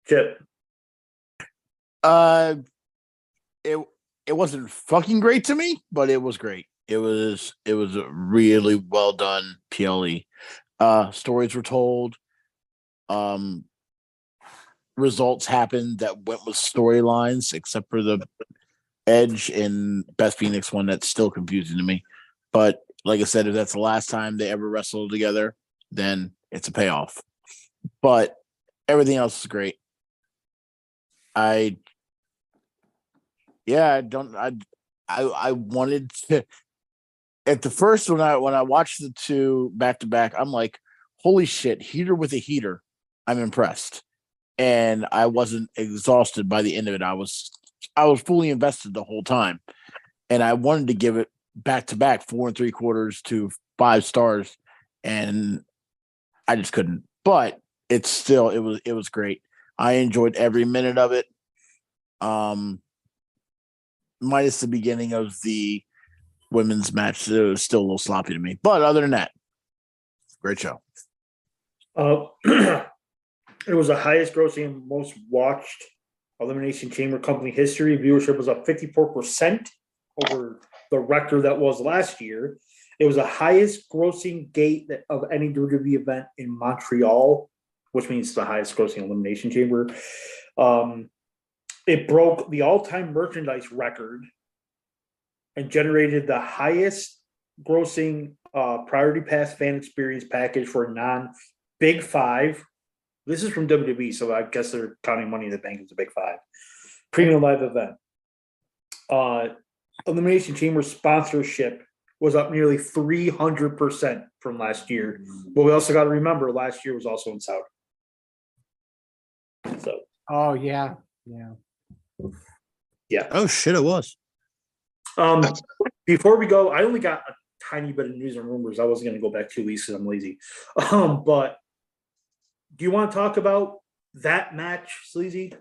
S2: Chip.
S4: It wasn't fucking great to me, but it was great. It was a really well done PLE. Stories were told. Results happened that went with storylines, except for the Edge and Beth Phoenix one that's still confusing to me. But like I said, if that's the last time they ever wrestled together, then it's a payoff. But everything else is great. I wanted to at the first when I watched the two back to back, I'm like, holy shit, heater with a heater. I'm impressed. And I wasn't exhausted by the end of it. I was fully invested the whole time. And I wanted to give it back to back 4 3/4 to 5 stars. And I just couldn't. But it's still it was great. I enjoyed every minute of it. Minus the beginning of the women's match. It was still a little sloppy to me. But other than that, great show.
S2: It was the highest grossing and most watched Elimination Chamber company history. Viewership was up 54% over the record that was last year. It was the highest grossing gate of any WWE event in Montreal, which means the highest grossing Elimination Chamber. It broke the all-time merchandise record and generated the highest grossing Priority Pass fan experience package for a non-Big Five. This is from WWE, so I guess they're counting Money in the Bank as a Big Five. Premium live event. Elimination Chamber sponsorship was up nearly 300% from last year. But we also got to remember last year was also in Saudi. So.
S1: Oh yeah.
S4: Oh shit, it was.
S2: Before we go, I only got a tiny bit of news and rumors. I wasn't going to go back 2 weeks because I'm lazy. But do you want to talk about that match, Sleazy?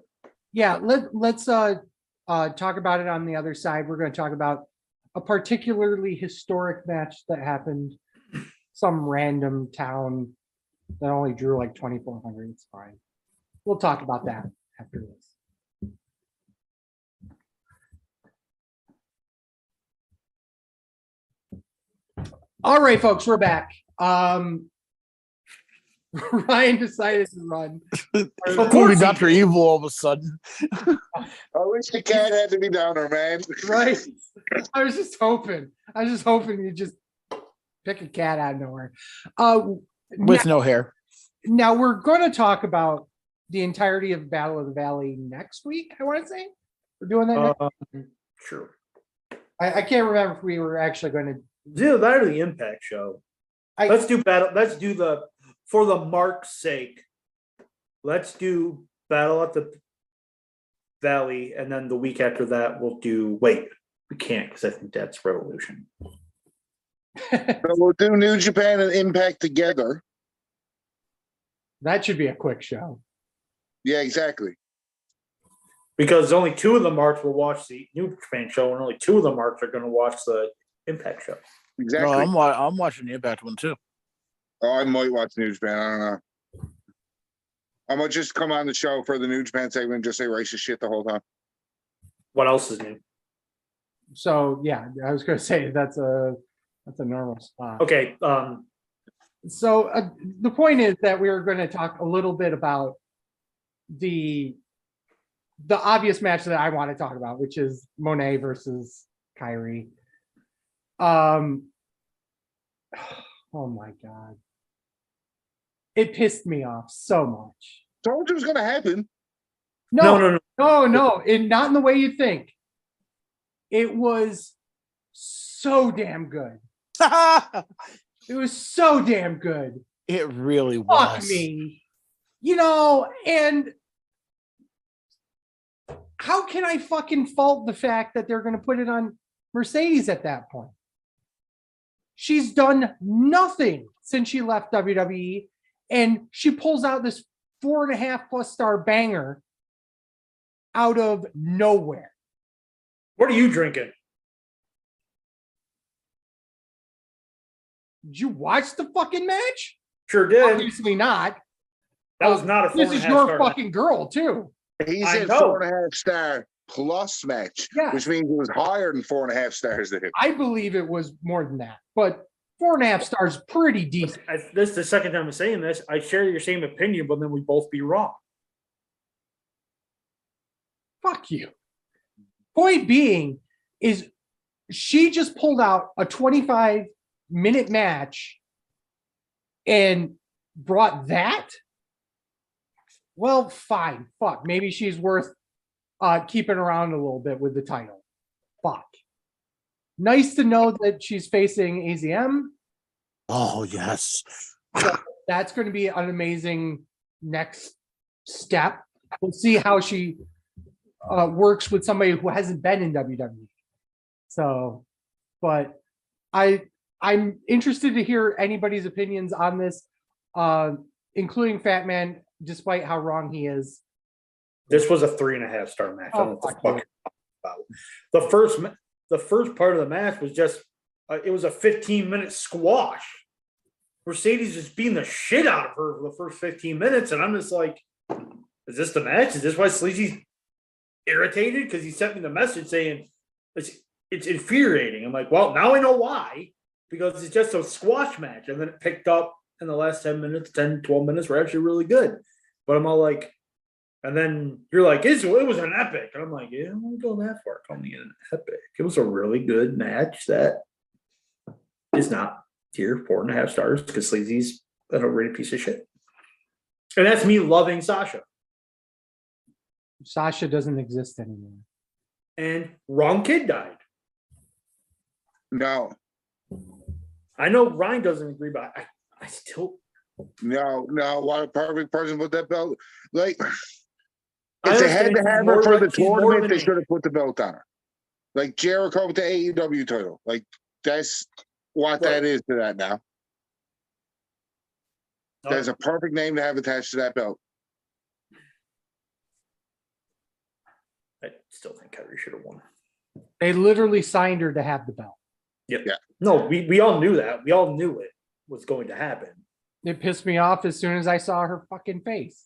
S1: Yeah, let's talk about it on the other side. We're going to talk about a particularly historic match that happened some random town that only drew like 2,400. It's fine. We'll talk about that after this. All right, folks, we're back. Ryan decided to run.
S2: Of course,
S4: Dr. Evil all of a sudden.
S3: I wish the cat had to be down there, man.
S1: Right. I was just hoping you'd just pick a cat out of nowhere.
S4: With no hair.
S1: Now we're going to talk about the entirety of Battle of the Valley next week. I want to say we're doing that.
S2: Sure.
S1: I can't remember if we were actually going to
S2: do that or the Impact show. Let's do battle. Let's do for the mark's sake. Let's do Battle at the Valley, and then the week after that we'll do. Wait, we can't because I think that's Revolution.
S3: So we'll do New Japan and Impact together.
S1: That should be a quick show.
S3: Yeah, exactly.
S2: Because only 2 of the marks will watch the New Japan show, and only 2 of the marks are going to watch the Impact show.
S3: Exactly.
S4: No, I'm watching the Impact one too.
S3: Oh, I might watch New Japan. I don't know. I might just come on the show for the New Japan segment and just say racist shit the whole time.
S2: What else is new?
S1: So yeah, I was going to say that's a normal spot.
S2: Okay.
S1: So the point is that we were going to talk a little bit about the obvious match that I want to talk about, which is Monet versus Kyrie. Oh my God. It pissed me off so much.
S3: Told you it was gonna happen.
S2: No.
S1: No, and not in the way you think. It was so damn good. It was so damn good.
S4: It really
S1: Fuck
S4: was.
S1: me. And how can I fucking fault the fact that they're going to put it on Mercedes at that point? She's done nothing since she left WWE, and she pulls out this 4.5+ star banger out of nowhere.
S2: What are you drinking?
S1: Did you watch the fucking match?
S2: Sure did.
S1: Obviously not.
S2: That was not a
S1: This
S2: 4.5
S1: is your
S2: star
S1: fucking girl too.
S3: He
S2: I
S3: said
S2: know.
S3: 4.5 star plus match,
S1: Yeah.
S3: which means it was higher than 4.5 stars to him.
S1: I believe it was more than that, but 4.5 stars pretty decent.
S2: This is the second time I'm saying this. I share your same opinion, but then we both be wrong.
S1: Fuck you. Point being is she just pulled out a 25-minute match and brought that. Well, fine. Fuck. Maybe she's worth keeping around a little bit with the title. Fuck. Nice to know that she's facing AZM.
S4: Oh, yes.
S1: So that's going to be an amazing next step. We'll see how she works with somebody who hasn't been in WWE. So, but I'm interested to hear anybody's opinions on this, including Fat Man, despite how wrong he is.
S2: This was a 3.5 star match. I don't know what the
S1: fuck
S2: fuck
S1: you.
S2: you're talking about. The first part of the match was just it was a 15-minute squash. Mercedes just beating the shit out of her for the first 15 minutes, and I'm just like, is this the match? Is this why Sleazy's irritated? Because he sent me the message saying it's infuriating. I'm like, well, now I know why, because it's just a squash match, and then it picked up in the last 10 minutes, 10, 12 minutes were actually really good. But I'm all like, and then you're like, it was an epic. And I'm like, yeah, I'm not going that far. Calling it an epic. It was a really good match that is not tier 4.5 stars because Sleazy's an overrated piece of shit. And that's me loving Sasha.
S1: Sasha doesn't exist anymore.
S2: And Wrong Kid died.
S3: No,
S2: I know Ryan doesn't agree, but I still.
S3: no, what a perfect person with that belt. Like,
S2: I
S3: if they had
S2: understand
S3: to
S2: she's
S3: have
S2: more
S3: her for
S2: like-
S3: the
S2: she's more
S3: tournament,
S2: of
S3: they
S2: an-
S3: should have put the belt on her. Like Jericho with the AEW title. Like, that's what that is to that now.
S2: No,
S3: There's a perfect name to have attached to that belt.
S2: I still think Kyrie should have won.
S1: They literally signed her to have the belt.
S2: Yep.
S3: Yeah.
S2: No, we all knew that. We all knew it was going to happen.
S1: It pissed me off as soon as I saw her fucking face.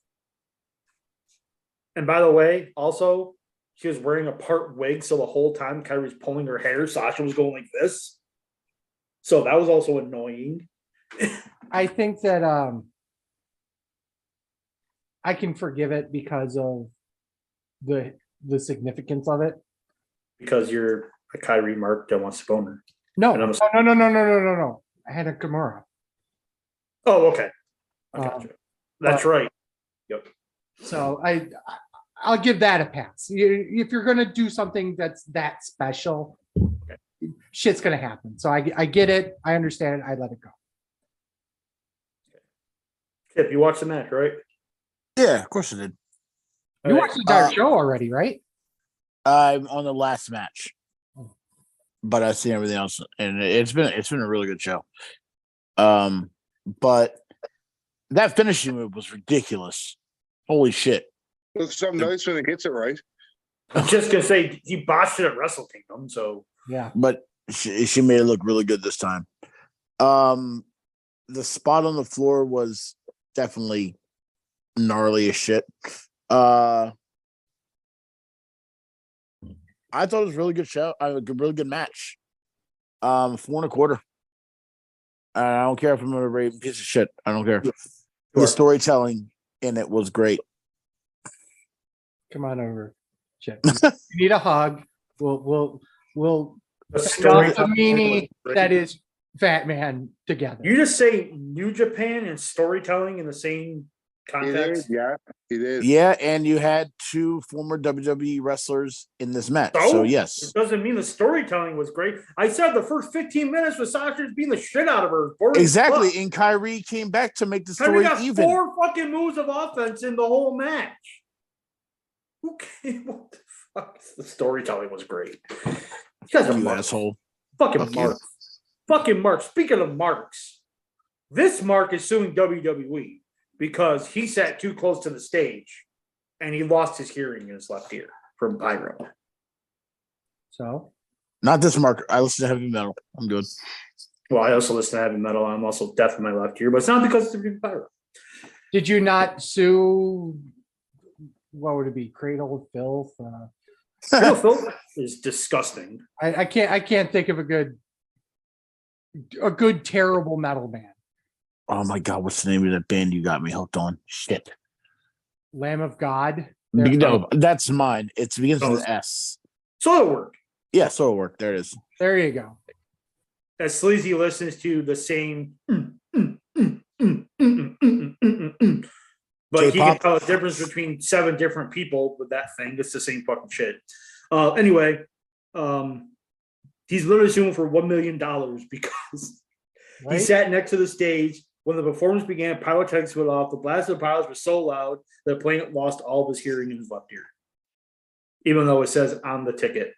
S2: And by the way, also, she was wearing a part wig, so the whole time Kyrie's pulling her hair, Sasha was going like this. So that was also annoying.
S1: I think that I can forgive it because of the significance of it.
S2: Because you're a Kyrie mark that wants to bone her.
S1: No,
S2: And I'm-
S1: no. I had a Kimura.
S2: Oh, okay. I got you. That's right. Yep.
S1: So I'll give that a pass. If you're gonna do something that's that special, shit's gonna happen. So I get it. I understand it. I let it go.
S2: Kip, you watched the match, right?
S4: Yeah, of course I did.
S1: You watched the entire show already, right?
S4: I'm on the last match, but I've seen everything else, and it's been a really good show. But that finishing move was ridiculous. Holy shit!
S3: Looks so nice when it hits it right.
S2: I'm just gonna say he botched it at Wrestle Kingdom, so
S1: Yeah.
S4: But she made it look really good this time. The spot on the floor was definitely gnarly as shit. I thought it was a really good show. A really good match. 4.25. I don't care if I'm a raven piece of shit. I don't care. The storytelling in it was great.
S1: Come on over, Chip. You need a hug. We'll
S2: The story.
S1: Meanie that is Fat Man together.
S2: You just say New Japan and storytelling in the same
S3: It
S2: context.
S3: is, yeah, it is.
S4: Yeah, and you had two former WWE wrestlers in this match. So yes.
S2: It doesn't mean the storytelling was great. I said the first 15 minutes was Sasha beating the shit out of her.
S4: Exactly. And Kyrie came back to make the
S2: Kyrie
S4: story
S2: got
S4: even.
S2: 4 fucking moves of offense in the whole match. Okay, what the fuck? The storytelling was great. You guys are
S4: You
S2: marks.
S4: asshole.
S2: Fucking
S4: Fuck you.
S2: marks. Fucking marks. Speaking of marks, this Mark is suing WWE because he sat too close to the stage and he lost his hearing in his left ear from pyro.
S1: So
S4: Not this Mark. I listen to heavy metal. I'm good.
S2: Well, I also listen to heavy metal. I'm also deaf in my left ear, but it's not because of pyro.
S1: did you not sue? What would it be? Cradle of Filth?
S2: Phil is disgusting.
S1: I can't think of a good terrible metal band.
S4: Oh my god, what's the name of that band you got me hooked on? Shit.
S1: Lamb of God.
S4: No, that's mine. It begins with
S2: Oh.
S4: an S.
S2: Soilwork.
S4: Yeah, so it worked. There it is.
S1: There you go.
S2: That Sleazy listens to the same but he can
S4: J-pop.
S2: tell the difference between 7 different people with that thing. It's the same fucking shit. Anyway, he's literally suing for $1 million because
S1: Right?
S2: he sat next to the stage when the performance began. Pyrotechnics went off. The blast of the pilots was so loud that the plane lost all of his hearing in his left ear. Even though it says on the ticket,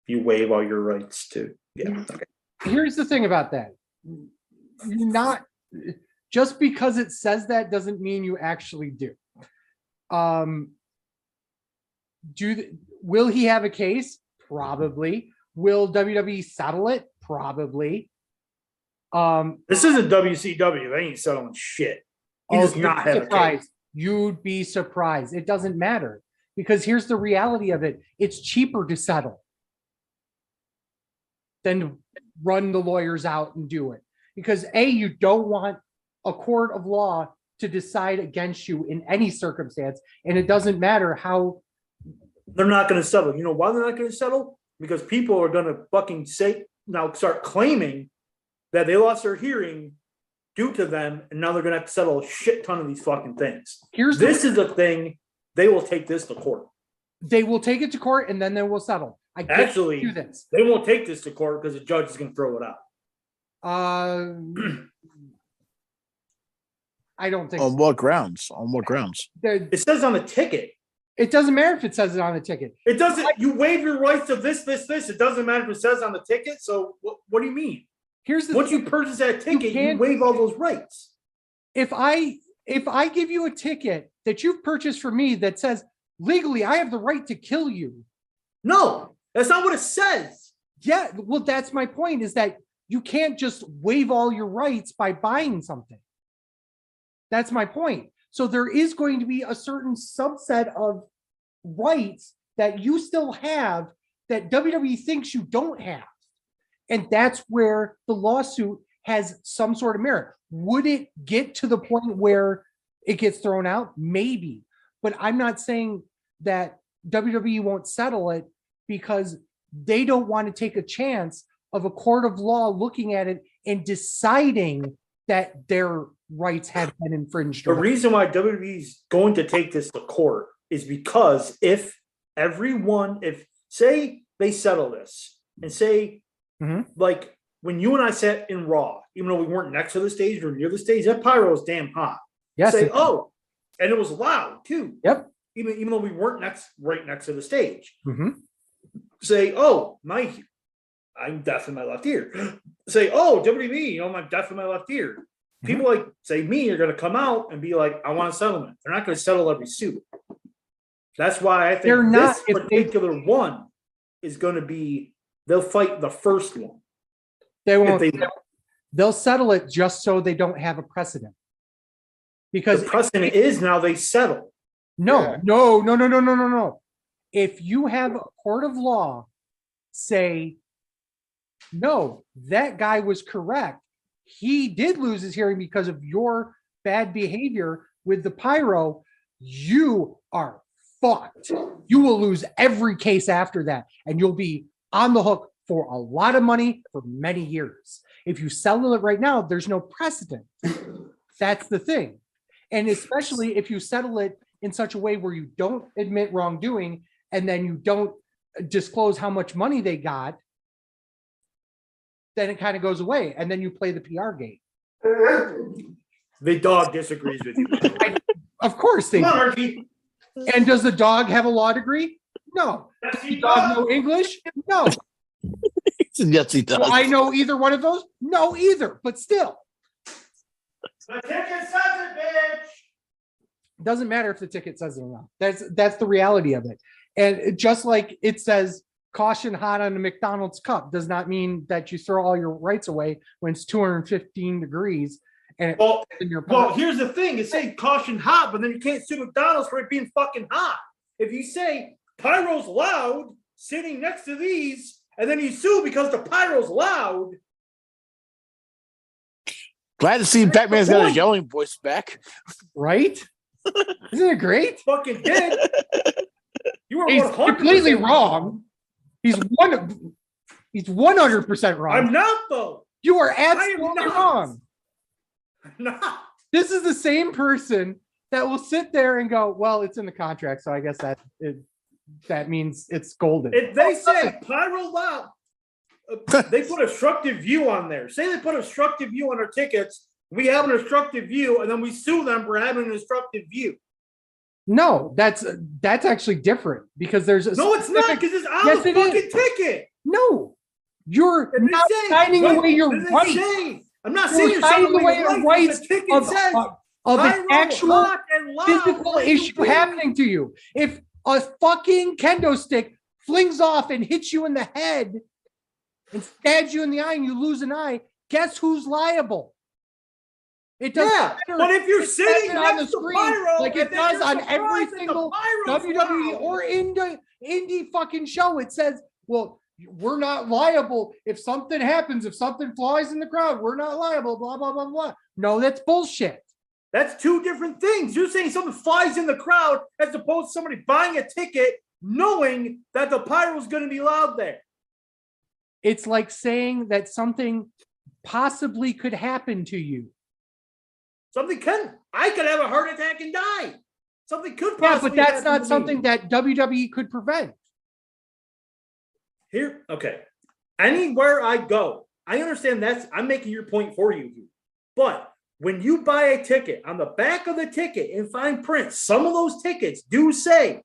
S2: you waive all your rights to. Yeah. Okay.
S1: Here's the thing about that. Not just because it says that doesn't mean you actually do. Will he have a case? Probably. Will WWE settle it? Probably.
S2: This isn't WCW. They ain't settling shit. He does
S1: you'd
S2: not
S1: be
S2: have a
S1: surprised.
S2: case.
S1: You'd be surprised. It doesn't matter because here's the reality of it. It's cheaper to settle than to run the lawyers out and do it. Because you don't want a court of law to decide against you in any circumstance. And it doesn't matter how.
S2: They're not going to settle. You know why they're not going to settle? Because people are going to fucking start claiming that they lost their hearing due to them, and now they're going to have to settle a shit ton of these fucking things. This is the thing. They will take this to court.
S1: They will take it to court and then they will settle.
S2: Actually,
S1: do this.
S2: They won't take this to court because the judge is going to throw it out.
S1: I don't think
S4: On what grounds? On what grounds?
S2: It says on the ticket.
S1: It doesn't matter if it says it on the ticket.
S2: It doesn't. You waive your rights to this. It doesn't matter if it says on the ticket. So what do you mean?
S1: Here's the
S2: Once
S1: thing.
S2: you purchase that ticket, you
S1: can't-
S2: waive all those rights.
S1: If I give you a ticket that you've purchased for me that says legally I have the right to kill you.
S2: No, that's not what it says.
S1: Yeah, well, that's my point, is that you can't just waive all your rights by buying something. That's my point. So there is going to be a certain subset of rights that you still have that WWE thinks you don't have. And that's where the lawsuit has some sort of merit. Would it get to the point where it gets thrown out? Maybe. But I'm not saying that WWE won't settle it because they don't want to take a chance of a court of law looking at it and deciding that their rights have been infringed.
S2: The reason why WWE is going to take this to court is because if say they settle this and say, like when you and I sat in Raw, even though we weren't next to the stage or near the stage, that pyro was damn hot.
S1: Yes.
S2: Say, and it was loud too.
S1: Yep.
S2: Even though we weren't right next to the stage.
S1: Mhm.
S2: Say, I'm deaf in my left ear. Say, WWE, I'm deaf in my left ear. People like say me are going to come out and be like, I want a settlement. They're not going to settle every suit. That's why I think
S1: They're not,
S2: this particular one is going to be, they'll fight the first one.
S1: They won't.
S2: If
S1: They'll settle it just so they don't have a precedent. Because
S2: the precedent is now they settle.
S1: no. If you have a court of law say, no, that guy was correct. He did lose his hearing because of your bad behavior with the pyro. You are fucked. You will lose every case after that, and you'll be on the hook for a lot of money for many years. If you sell it right now, there's no precedent. That's the thing. And especially if you settle it in such a way where you don't admit wrongdoing and then you don't disclose how much money they got, then it kind of goes away. And then you play the PR game.
S2: The dog disagrees with you.
S1: Of course they
S2: Come on,
S1: do.
S2: Archie.
S1: And does the dog have a law degree? No. Does the dog know English? No.
S4: Yes, he does.
S1: Do I know either one of those? No, either. But still,
S2: The ticket says it, bitch.
S1: doesn't matter if the ticket says it or not. That's the reality of it. And just like it says caution hot on the McDonald's cup does not mean that you throw all your rights away when it's 215 degrees and
S2: Well,
S1: in your
S2: well,
S1: pocket.
S2: here's the thing. It says caution hot, but then you can't sue McDonald's for it being fucking hot. If you say pyro's loud sitting next to these, and then you sue because the pyro's loud.
S4: Glad to see Batman's got his yelling voice back.
S1: Right? Isn't it great?
S2: Fucking did. You were
S1: He's
S2: 100%
S1: completely wrong. He's 100% wrong.
S2: I'm not though.
S1: You are
S2: am
S1: absolutely
S2: not.
S1: wrong.
S2: I'm not.
S1: This is the same person that will sit there and go, well, it's in the contract, so I guess that means it's golden.
S2: If they say pyro loud, they put obstructive view on there. Say they put obstructive view on our tickets. We have an obstructive view, and then we sue them for having an obstructive view.
S1: No, that's actually different because there's a
S2: No, it's not
S1: specific-
S2: because it's on
S1: Yes,
S2: the
S1: it is.
S2: fucking ticket.
S1: No, you're
S2: And they
S1: not
S2: say,
S1: signing
S2: right,
S1: away your
S2: and they
S1: right.
S2: say- I'm not
S1: You're
S2: saying you're
S1: signing
S2: signing
S1: away
S2: away
S1: your
S2: your
S1: rights
S2: rights. The ticket
S1: of,
S2: says
S1: of an
S2: pyro,
S1: actual
S2: hot and loud.
S1: physical
S2: What are you
S1: issue
S2: doing?
S1: happening to you. If a fucking kendo stick flings off and hits you in the head and stabs you in the eye and you lose an eye, guess who's liable? It doesn't
S2: Yeah,
S1: matter.
S2: but if you're
S1: It says
S2: sitting
S1: it on
S2: next
S1: the
S2: to
S1: screen
S2: pyro,
S1: like
S2: and
S1: it
S2: then
S1: does
S2: you're
S1: on every
S2: surprised that the
S1: single
S2: pyro's
S1: WWE
S2: loud.
S1: or indie fucking show, it says, well, we're not liable if something happens, if something flies in the crowd, we're not liable, blah, blah, blah, blah. No, that's bullshit.
S2: That's two different things. You're saying something flies in the crowd as opposed to somebody buying a ticket knowing that the pyro's going to be loud there.
S1: It's like saying that something possibly could happen to you.
S2: I could have a heart attack and die. Something could
S1: Yeah,
S2: possibly
S1: but that's
S2: happen
S1: not
S2: to me.
S1: something that WWE could prevent.
S2: Here, okay. Anywhere I go, I understand I'm making your point for you. But when you buy a ticket, on the back of the ticket in fine print, some of those tickets do say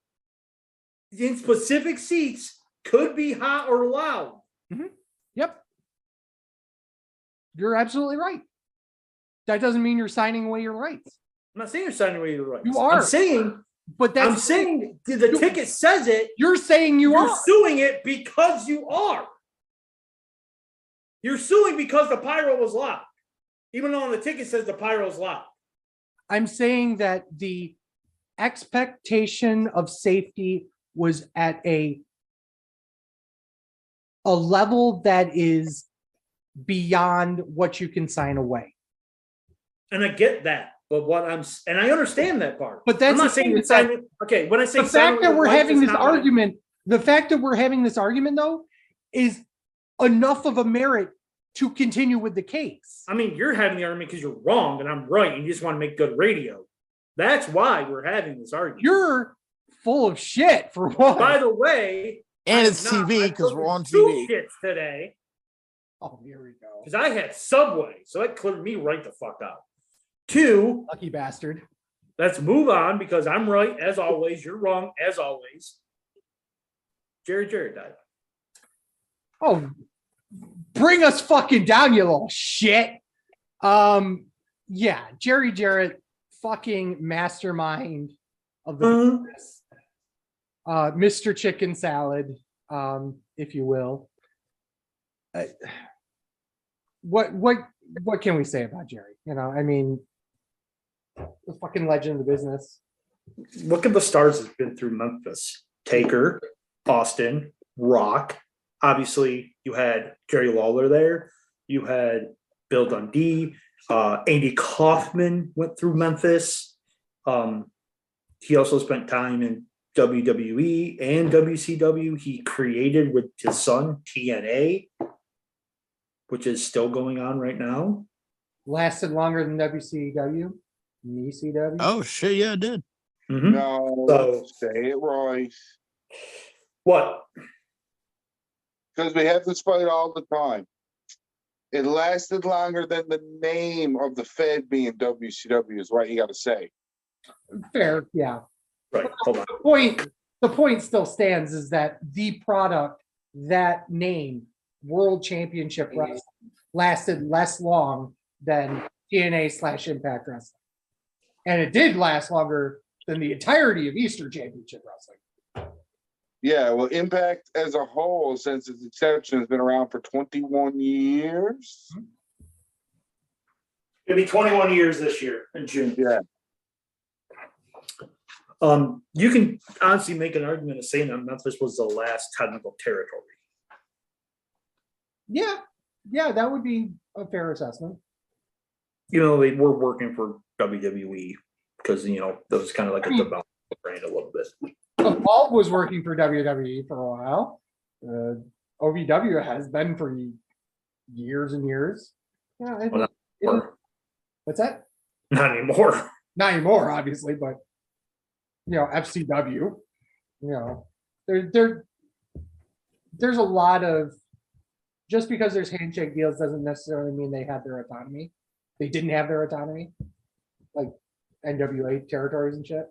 S2: in specific seats could be hot or loud.
S1: Yep. You're absolutely right. That doesn't mean you're signing away your rights.
S2: I'm not saying you're signing away your rights.
S1: You are.
S2: I'm saying the ticket says it.
S1: You're saying you're
S2: suing it because you are. You're suing because the pyro was loud. Even though on the ticket says the pyro's loud.
S1: I'm saying that the expectation of safety was at a level that is beyond what you can sign away.
S2: And I get that. But and I understand that part.
S1: But that's
S2: I'm not
S1: the
S2: saying
S1: thing,
S2: you're
S1: it's like-
S2: signing. Okay, when I say
S1: The fact that we're having this
S2: argument.
S1: argument though is enough of a merit to continue with the case.
S2: I mean, you're having the argument because you're wrong and I'm right, and you just want to make good radio. That's why we're having this argument.
S1: You're full of shit for one.
S2: By the way,
S4: And it's
S2: I'm not.
S4: TV
S2: I
S4: because
S2: took
S4: we're on
S2: two
S4: TV.
S2: shits today
S1: Oh, here we go.
S2: because I had Subway, so that cleared me right the fuck out. Two,
S1: Lucky bastard.
S2: let's move on because I'm right as always. You're wrong as always. Jerry died.
S1: Oh, bring us fucking down, you little shit. Yeah, Jerry Jarrett, fucking mastermind of the business. Mr. Chicken Salad, if you will. What can we say about Jerry? You know, I mean, the fucking legend of the business.
S2: Look at the stars that's been through Memphis. Taker, Austin, Rock. Obviously, you had Jerry Lawler there. You had Bill Dundee. Andy Kaufman went through Memphis. He also spent time in WWE and WCW. He created with his son TNA, which is still going on right now.
S1: Lasted longer than WCW, ECW.
S4: Oh shit, yeah, it did.
S2: Mhm.
S3: No,
S2: So-
S3: say it right.
S2: What?
S3: Because we have this fight all the time. It lasted longer than the name of the Fed being WCW is what you got to say.
S1: Fair, yeah.
S2: Right. Hold on.
S1: The point still stands is that the product, that name, World Championship Wrestling, lasted less long than TNA/Impact Wrestling. And it did last longer than the entirety of Eastern Championship Wrestling.
S3: Yeah, well, Impact as a whole, since its inception, has been around for 21 years.
S2: It'll be 21 years this year in June.
S3: Yeah.
S2: You can honestly make an argument of saying that Memphis was the last technical territory.
S1: Yeah, that would be a fair assessment.
S2: You know, they were working for WWE because, you know, that was kind of like a development brand a little bit.
S1: Evolve was working for WWE for a while. OVW has been for years and years. Yeah,
S2: Or
S1: what's that?
S2: not anymore.
S1: Not anymore, obviously, but FCW. There's a lot of, just because there's handshake deals doesn't necessarily mean they have their autonomy. They didn't have their autonomy, like NWA territories and shit.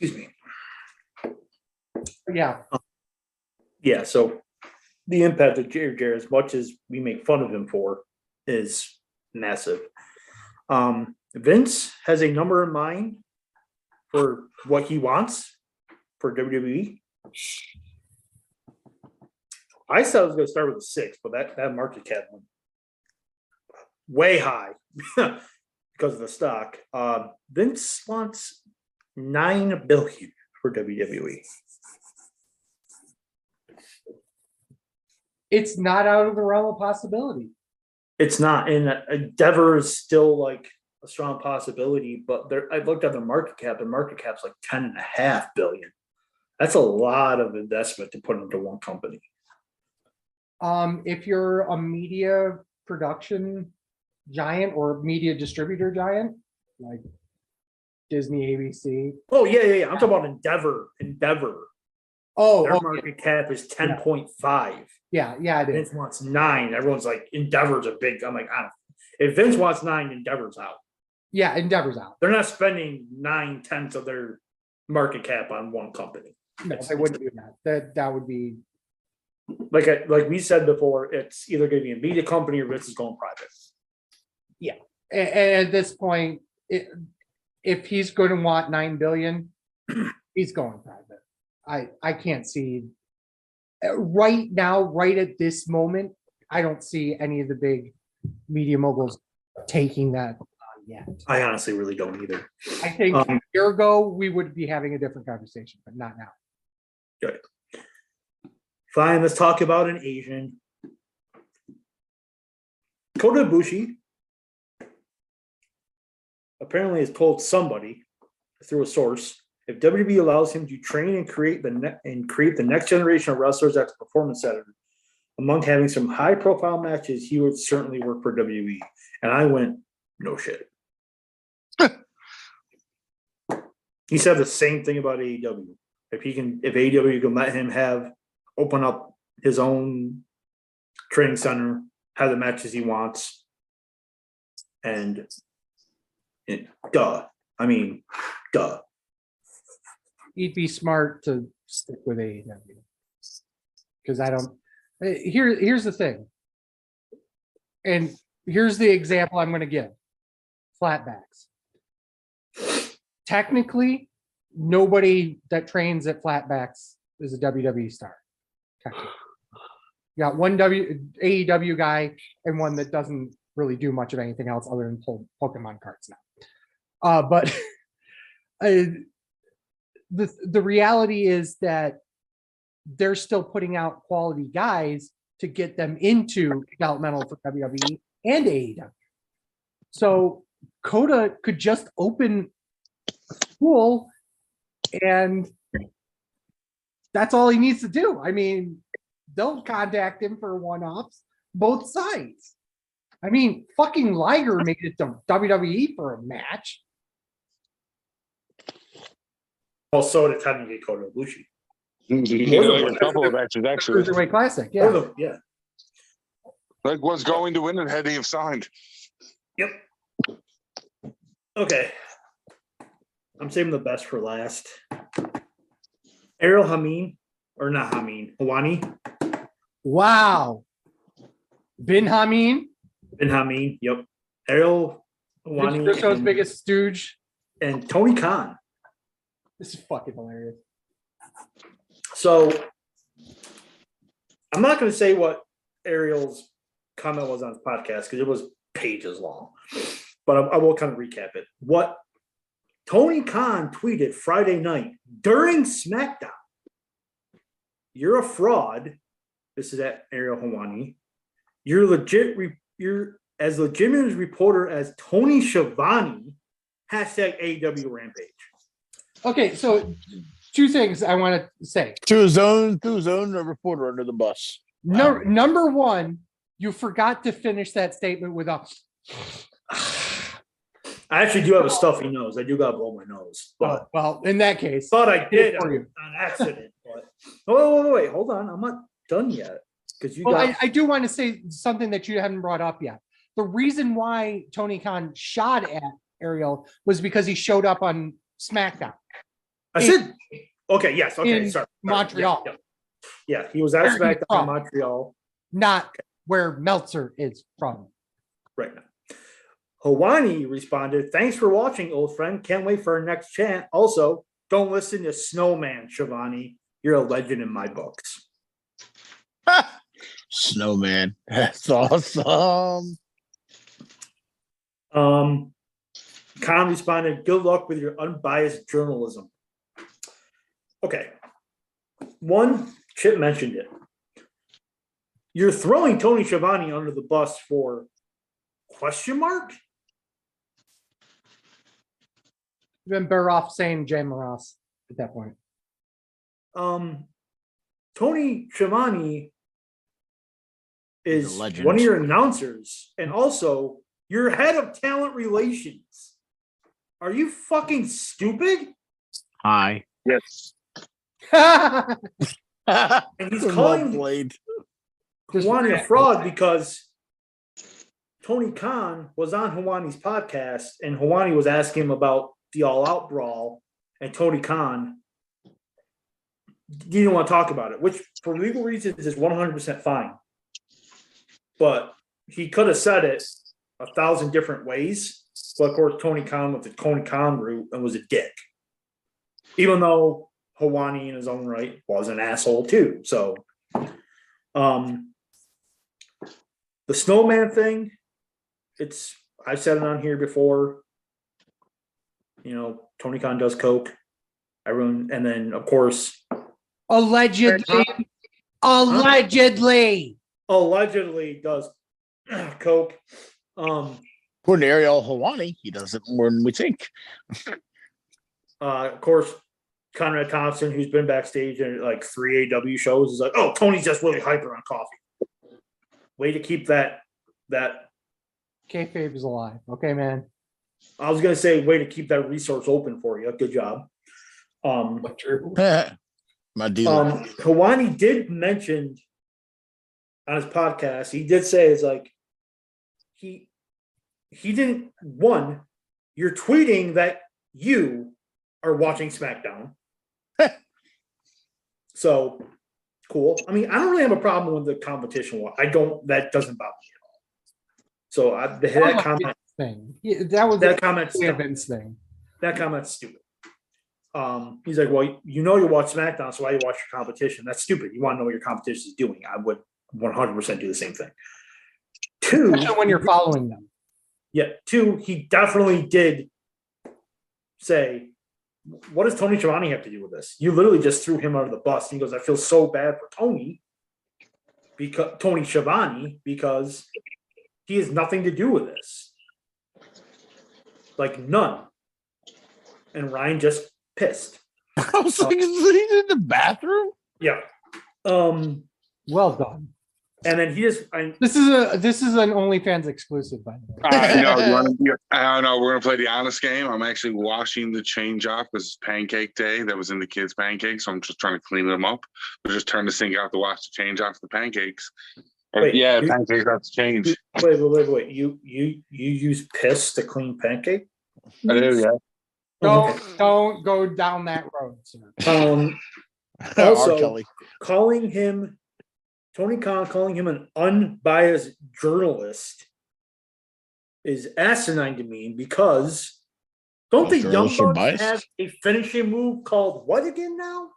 S2: Excuse me.
S1: But yeah,
S2: Yeah, so the impact of Jerry Jarrett, as much as we make fun of him for, is massive. Vince has a number in mind for what he wants for WWE. I said I was going to start with a 6, but that market cap went way high because of the stock. Vince wants $9 billion for WWE.
S1: it's not out of the realm of possibility.
S2: It's not, and Endeavor is still like a strong possibility, but I looked at the market cap, and market cap's like $10.5 billion. That's a lot of investment to put into one company.
S1: If you're a media production giant or media distributor giant, like Disney, ABC.
S2: Oh yeah. I'm talking about Endeavor. Their market cap is 10.5.
S1: Yeah, it is.
S2: Vince wants 9. Everyone's like, Endeavor's a big. I'm like, I don't. If Vince wants 9, Endeavor's out.
S1: Yeah, Endeavor's out.
S2: They're not spending 9/10 of their market cap on one company.
S1: No, they wouldn't do that. That would be.
S2: Like we said before, it's either going to be a media company or Vince is going private.
S1: And at this point, if he's going to want $9 billion, he's going private. I can't see right now, right at this moment. I don't see any of the big media moguls taking that on yet.
S2: I honestly really don't either.
S1: I think a year ago we would be having a different conversation, but not now.
S2: Good. Fine, let's talk about an Asian. Kota Ibushi apparently has told somebody through a source, if WWE allows him to train and create the next generation of wrestlers at the Performance Center, among having some high-profile matches, he would certainly work for WWE. And I went, no shit. He said the same thing about AEW. If AEW can let him open up his own training center, have the matches he wants, and duh.
S1: He'd be smart to stick with AEW because I don't. Here's the thing, and here's the example I'm going to give: flatbacks. Technically, nobody that trains at flatbacks is a WWE star. Technically. You got one AEW guy and one that doesn't really do much of anything else other than pull Pokemon cards now. But the reality is that they're still putting out quality guys to get them into developmental for WWE and AEW. So Kota could just open a school and That's all he needs to do. I mean, don't contact him for one-offs, both sides. I mean, fucking Liger made it to WWE for a match.
S2: Also, did technically Kota Ibushi.
S3: Like a couple of matches, actually.
S1: Cruiserweight Classic,
S2: Both
S1: yeah.
S2: of them, yeah.
S3: Like was going to win and had to have signed.
S2: Yep. Okay. I'm saving the best for last. Ariel Hameen, or not Hameen, Hawani.
S1: Wow. Bin Hameen,
S2: Ben Hameen, yep. Ariel
S1: Vince
S2: Hawani
S1: Russo's
S2: and,
S1: biggest stooge.
S2: and Tony Khan.
S1: This is fucking hilarious.
S2: So I'm not going to say what Ariel's comment was on his podcast because it was pages long, but I will kind of recap it. What Tony Khan tweeted Friday night during SmackDown: "You're a fraud." This is at Ariel Hawani. You're legit. You're as legitimate a reporter as Tony Schiavone. Hashtag AEW Rampage.
S1: Okay, so two things I want to say.
S4: To his own reporter under the bus.
S1: No, number one, you forgot to finish that statement with a.
S2: I actually do have a stuffy nose. I do got to blow my nose. But
S1: Well, in that case,
S2: thought I did
S1: for
S2: on
S1: you.
S2: accident. But wait, hold on. I'm not done yet. Because you
S1: Well,
S2: got
S1: I do want to say something that you haven't brought up yet. The reason why Tony Khan shot at Ariel was because he showed up on SmackDown.
S2: I said okay, yes, okay,
S1: in
S2: sorry.
S1: Montreal.
S2: Yeah, he was at
S1: Where he's
S2: SmackDown in
S1: from.
S2: Montreal
S1: Not where Meltzer is from.
S2: right now. Hawani responded, "Thanks for watching, old friend. Can't wait for our next chant. Also, don't listen to Snowman, Shivani. You're a legend in my books."
S4: Snowman. That's awesome.
S2: Khan responded, "Good luck with your unbiased journalism." Okay. One, Chip mentioned it. You're throwing Tony Schiavone under the bus for question mark?
S1: You've been better off saying Jay Morass at that point.
S2: Tony Schiavone
S4: He's
S2: is
S4: a legend.
S2: one of your announcers and also your head of talent relations. Are you fucking stupid?
S4: Hi.
S3: Yes.
S2: And he's calling
S4: Blade.
S2: Hawani a fraud because Tony Khan was on Hawani's podcast and Hawani was asking him about the All Out Brawl, and Tony Khan didn't want to talk about it, which for legal reasons is 100% fine. But he could have said it 1,000 different ways. But of course, Tony Khan went the Tony Khan route and was a dick. Even though Hawani in his own right was an asshole too. So the Snowman thing, I've said it on here before. You know, Tony Khan does coke. Everyone, and then of course,
S1: Allegedly
S2: allegedly does coke.
S4: According to Ariel Hawani, he does it more than we think.
S2: Of course, Conrad Thompson, who's been backstage in like 3 AW shows, is like, "Oh, Tony's just really hyper on coffee." Way to keep that.
S1: kayfabe is alive. Okay, man.
S2: I was gonna say, way to keep that resource open for you. Good job.
S1: True.
S4: My dealer.
S2: Hawani did mention on his podcast, he did say is like he didn't you're tweeting that you are watching SmackDown. So cool. I mean, I don't really have a problem with the competition. That doesn't bother me at all. So that comment
S1: Thing. Yeah, that was
S2: that comment's
S1: the
S2: dumb.
S1: Vince thing.
S2: That comment's stupid. He's like, well, you watch SmackDown, so why you watch your competition? That's stupid. You want to know what your competition is doing. I would 100% do the same thing. Two,
S1: Especially when you're following them.
S2: he definitely did say, what does Tony Schiavone have to do with this? You literally just threw him under the bus. And he goes, I feel so bad for Tony Schiavone, because he has nothing to do with this. Like none. And Ryan just pissed.
S4: I was like, is he in the bathroom?
S2: Yeah.
S1: Well done.
S2: And then
S1: This is an OnlyFans exclusive, by the way.
S3: I know. I don't know. We're gonna play the honest game. I'm actually washing the change off because it's pancake day. That was in the kids' pancakes, so I'm just trying to clean them up. We just turn the sink out to wash the change off the pancakes.
S2: Wait,
S3: Pancakes have to change.
S2: Wait. You use piss to clean pancake?
S3: I do, yeah.
S1: Don't go down that road, sir.
S2: Also,
S4: R. Kelly.
S2: Tony Khan calling him an unbiased journalist is asinine to me because don't the Young
S4: Journalists are
S2: Bucks
S4: biased?
S2: have a finishing move called what again now?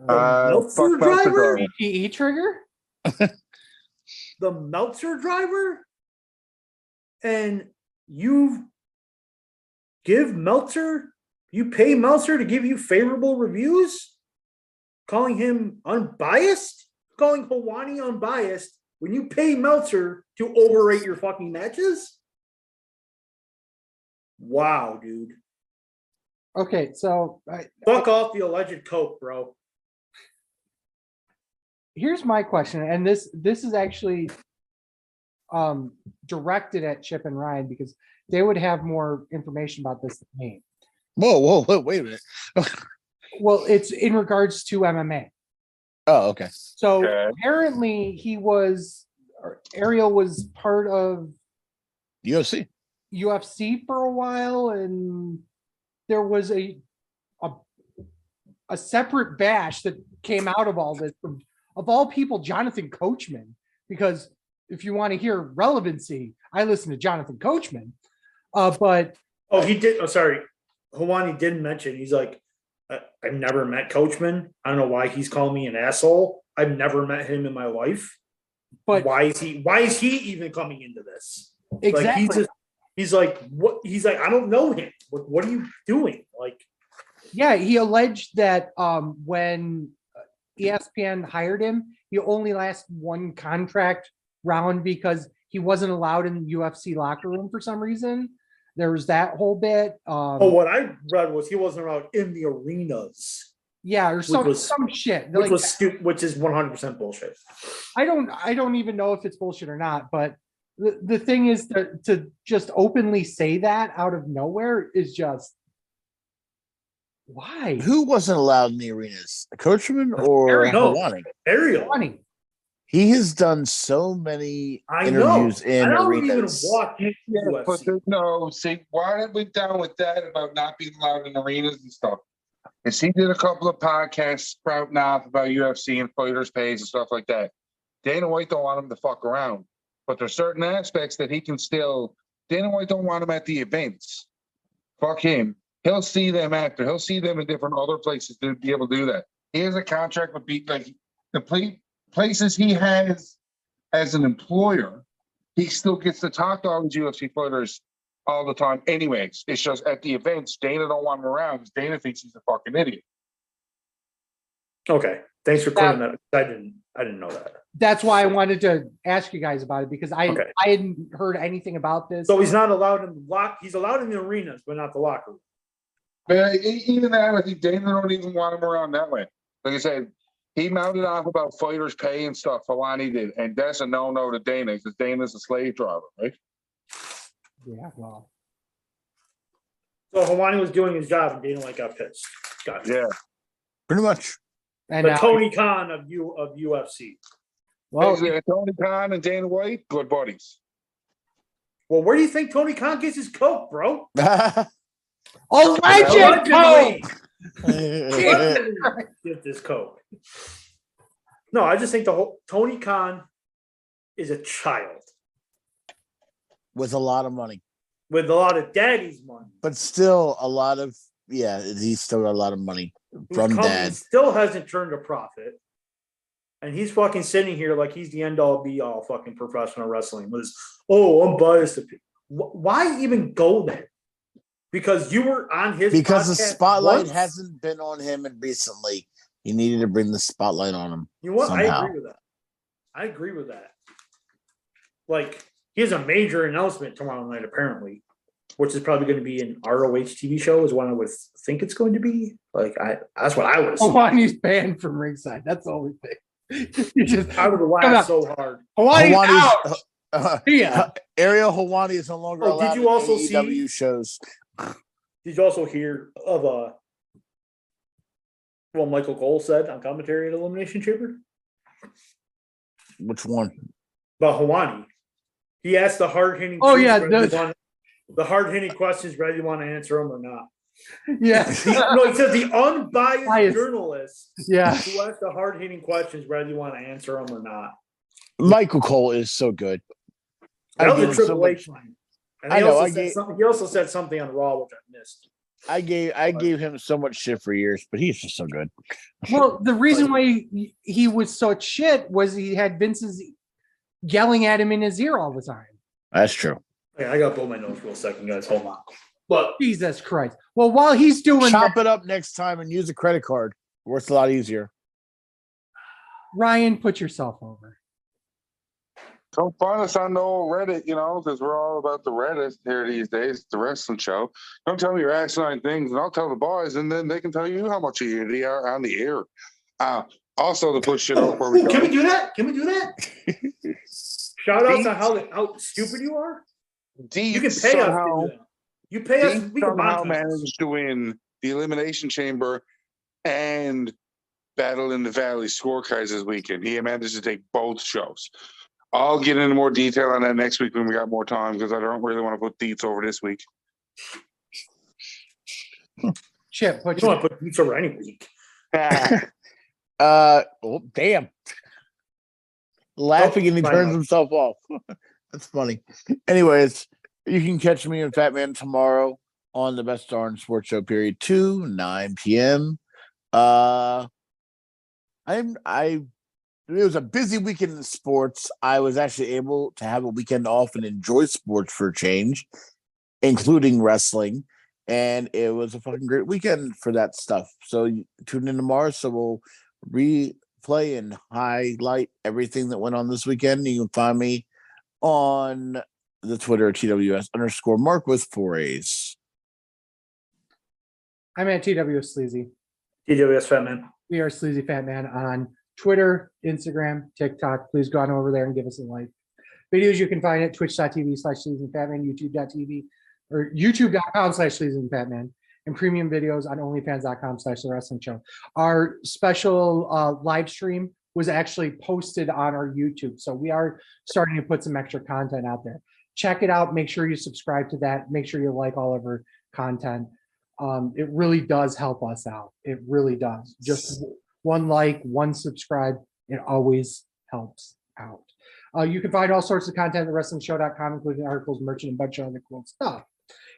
S2: Meltzer
S3: Fuck Meltzer
S2: driver?
S3: driver.
S1: BTE trigger?
S2: The Meltzer driver? And you pay Meltzer to give you favorable reviews? Calling him unbiased? Calling Hawani unbiased when you pay Meltzer to overrate your fucking matches? Wow, dude.
S1: Okay, so
S2: Fuck off the alleged coke, bro.
S1: here's my question, and this is actually directed at Chip and Ryan because they would have more information about this than me.
S4: Whoa, wait a minute.
S1: Well, it's in regards to MMA.
S4: Oh, okay.
S1: So
S3: Okay.
S1: apparently Ariel was part of
S4: UFC.
S1: UFC for a while, and there was a separate bash that came out of all this from, of all people, Jonathan Coachman, because if you want to hear relevancy, I listen to Jonathan Coachman. But
S2: he did. Oh, sorry. Hawani didn't mention. He's like, I've never met Coachman. I don't know why he's calling me an asshole. I've never met him in my life.
S1: but
S2: Why is he even coming into this?
S1: exactly.
S2: Like he's like, what? He's like, I don't know him. What are you doing? Like,
S1: Yeah, he alleged that when ESPN hired him, he only lasted one contract round because he wasn't allowed in the UFC locker room for some reason. There was that whole bit.
S2: what I read was he wasn't allowed in the arenas,
S1: Yeah, or some shit. Like,
S2: which is 100% bullshit.
S1: I don't even know if it's bullshit or not, but the thing is to just openly say that out of nowhere is just why?
S4: Who wasn't allowed in the arenas? Coachman or
S2: No.
S4: Hawani?
S2: Ariel.
S1: Funny.
S4: He has done so many
S2: I
S4: interviews
S2: know.
S4: in
S2: I don't even
S4: arenas.
S2: watch
S3: Yeah, but
S2: UFC.
S3: see, why it went down with that about not being allowed in arenas and stuff. Is he did a couple of podcasts sprouting off about UFC and fighters' pays and stuff like that. Dana White don't want him to fuck around, but there's certain aspects that he can still. Dana White don't want him at the events. Fuck him. He'll see them after. He'll see them in different other places to be able to do that. He has a contract with the places he has as an employer. He still gets to talk to all these UFC fighters all the time. Anyways, it's just at the events, Dana don't want him around because Dana thinks he's a fucking idiot.
S2: Okay, thanks for clearing that. I didn't know that.
S1: That's why I wanted to ask you guys about it because I hadn't heard anything about this.
S2: So he's not allowed in the lock. He's allowed in the arenas, but not the locker room.
S3: But even that, I think Dana don't even want him around that way. Like I said, he mounted off about fighters' pay and stuff. Hawani did, and that's a no-no to Dana because Dana's a slave driver, right?
S1: Yeah, well,
S2: So Hawani was doing his job, and Dana got pissed. Got it.
S3: Yeah.
S4: Pretty much.
S1: and
S2: The Tony Khan of UFC.
S1: well,
S3: Tony Khan and Dana White, good buddies.
S2: Well, where do you think Tony Khan gets his coke, bro?
S1: allegedly.
S2: Get this coke. No, I just think the whole Tony Khan is a child
S4: With a lot of money.
S2: with a lot of daddy's money.
S4: But still a lot of he's still got a lot of money from dad.
S2: Still hasn't turned a profit. And he's fucking sitting here like he's the end all be all fucking professional wrestling. Was I'm biased. Why even go there? Because you were on his
S4: Because the
S2: podcast
S4: spotlight
S2: once?
S4: hasn't been on him and recently. He needed to bring the spotlight on him.
S2: You know what?
S4: Somehow.
S2: I agree with that. Like he has a major announcement tomorrow night, apparently. which is probably going to be an ROH TV show, is what I would think it's going to be. Like that's what I would assume.
S1: Hawani's banned from ringside. That's the only thing. You just
S2: I would laugh so hard.
S1: Hawani's out. Yeah.
S4: Ariel Hawani is no longer
S2: Oh,
S4: allowed
S2: did you also
S4: in AEW shows.
S2: Did you also hear of what Michael Cole said on commentary at Elimination Chamber
S4: Which one?
S2: about Hawani? He asked the hard hitting.
S1: Oh, yeah,
S2: the hard hitting questions, whether you want to answer them or not.
S1: Yeah.
S2: He said the unbiased
S1: Biased.
S2: journalist.
S1: Yeah.
S2: Who asked the hard hitting questions, whether you want to answer them or not.
S4: Michael Cole is so good.
S2: That was
S4: gave
S2: a
S4: him so
S2: Triple
S4: much-
S2: H line. And
S4: I
S2: he
S4: know,
S2: also
S4: I
S2: said
S4: gave-
S2: something. He also said something on Raw, which I missed.
S4: I gave him so much shit for years, but he's just so good.
S1: Well, the reason why he was so shit was he had Vince's yelling at him in his ear all the time.
S4: That's true.
S2: Okay, I gotta blow my nose real second, guys. Hold on. But
S1: Jesus Christ. Well, while he's doing
S4: Chop
S1: that,
S4: it up next time and use a credit card. Works a lot easier.
S1: Ryan, put yourself over.
S3: Come find us on the old Reddit, because we're all about the Reddit here these days, the wrestling show. Don't tell me your asinine things, and I'll tell the boys, and then they can tell you how much you are on the air. Also, to push shit off where we go.
S2: Can we do that? Shout out to how stupid you are.
S3: Deep
S2: You can pay us to
S3: somehow,
S2: do that. You pay us.
S3: Deep
S2: We can
S3: somehow
S2: monetize.
S3: managed to win the Elimination Chamber and Battle in the Valley scorecards this weekend. He managed to take both shows. I'll get into more detail on that next week when we got more time because I don't really want to put deets over this week.
S1: Chip, put
S2: You don't
S1: your
S2: want to put beats over any week.
S4: Oh, damn. Laughing and he
S2: fine.
S4: turns himself off. That's funny. Anyways, you can catch me and Fat Man tomorrow on the Best Darn Sports Show period 2, 9 p.m. It was a busy weekend in sports. I was actually able to have a weekend off and enjoy sports for a change, including wrestling. And it was a fucking great weekend for that stuff. So tune in tomorrow. So we'll replay and highlight everything that went on this weekend. You can find me on the Twitter TWS_Mark with 4 A's.
S1: I'm at TW Sleazy.
S2: TWS Fat Man.
S1: We are Sleazy Fat Man on Twitter, Instagram, TikTok. Please go on over there and give us a like. Videos you can find at twitch.tv/sleazyfatman, youtube.tv or youtube.com/sleazyfatman, and premium videos on onlyfans.com/the wrestling show. Our special live stream was actually posted on our YouTube. So we are starting to put some extra content out there. Check it out. Make sure you subscribe to that. Make sure you like all of our content. It really does help us out. It really does. Just one like, one subscribe, it always helps out. You can find all sorts of content at thewrestlingshow.com, including articles, merch, and a bunch of other cool stuff.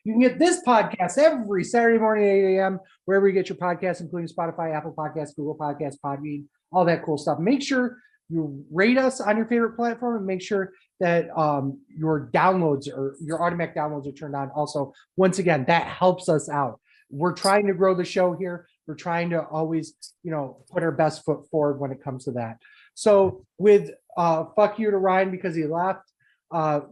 S1: You can get this podcast every Saturday morning at 8 a.m., wherever you get your podcasts, including Spotify, Apple Podcasts, Google Podcasts, Podbean, all that cool stuff. Make sure you rate us on your favorite platform and make sure that your downloads or your automatic downloads are turned on. Also, once again, that helps us out. We're trying to grow the show here. We're trying to always, put our best foot forward when it comes to that. So with fuck you to Ryan because he left,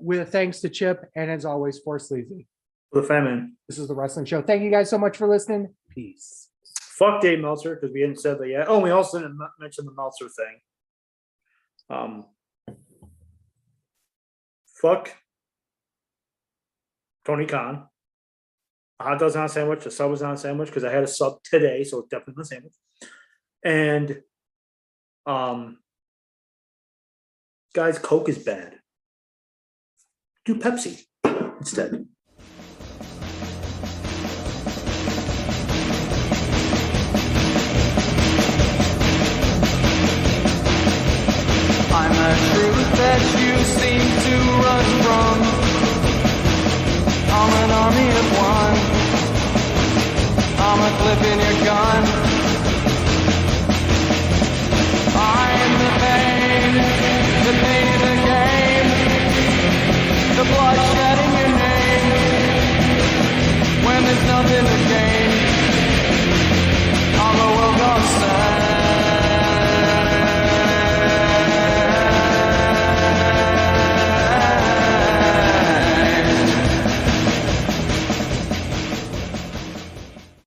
S1: with thanks to Chip, and as always, for Sleazy.
S2: For the Fat Man.
S1: This is the Wrestling Show. Thank you guys so much for listening. Peace.
S2: Fuck Dave Meltzer, because we hadn't said that yet. Oh, we also didn't mention the Meltzer thing. Fuck Tony Khan. A hot dog's on a sandwich. A sub was on a sandwich because I had a sub today, so it's definitely on a sandwich. And guys, Coke is bad. Do Pepsi instead.
S5: I'm a truth that you seem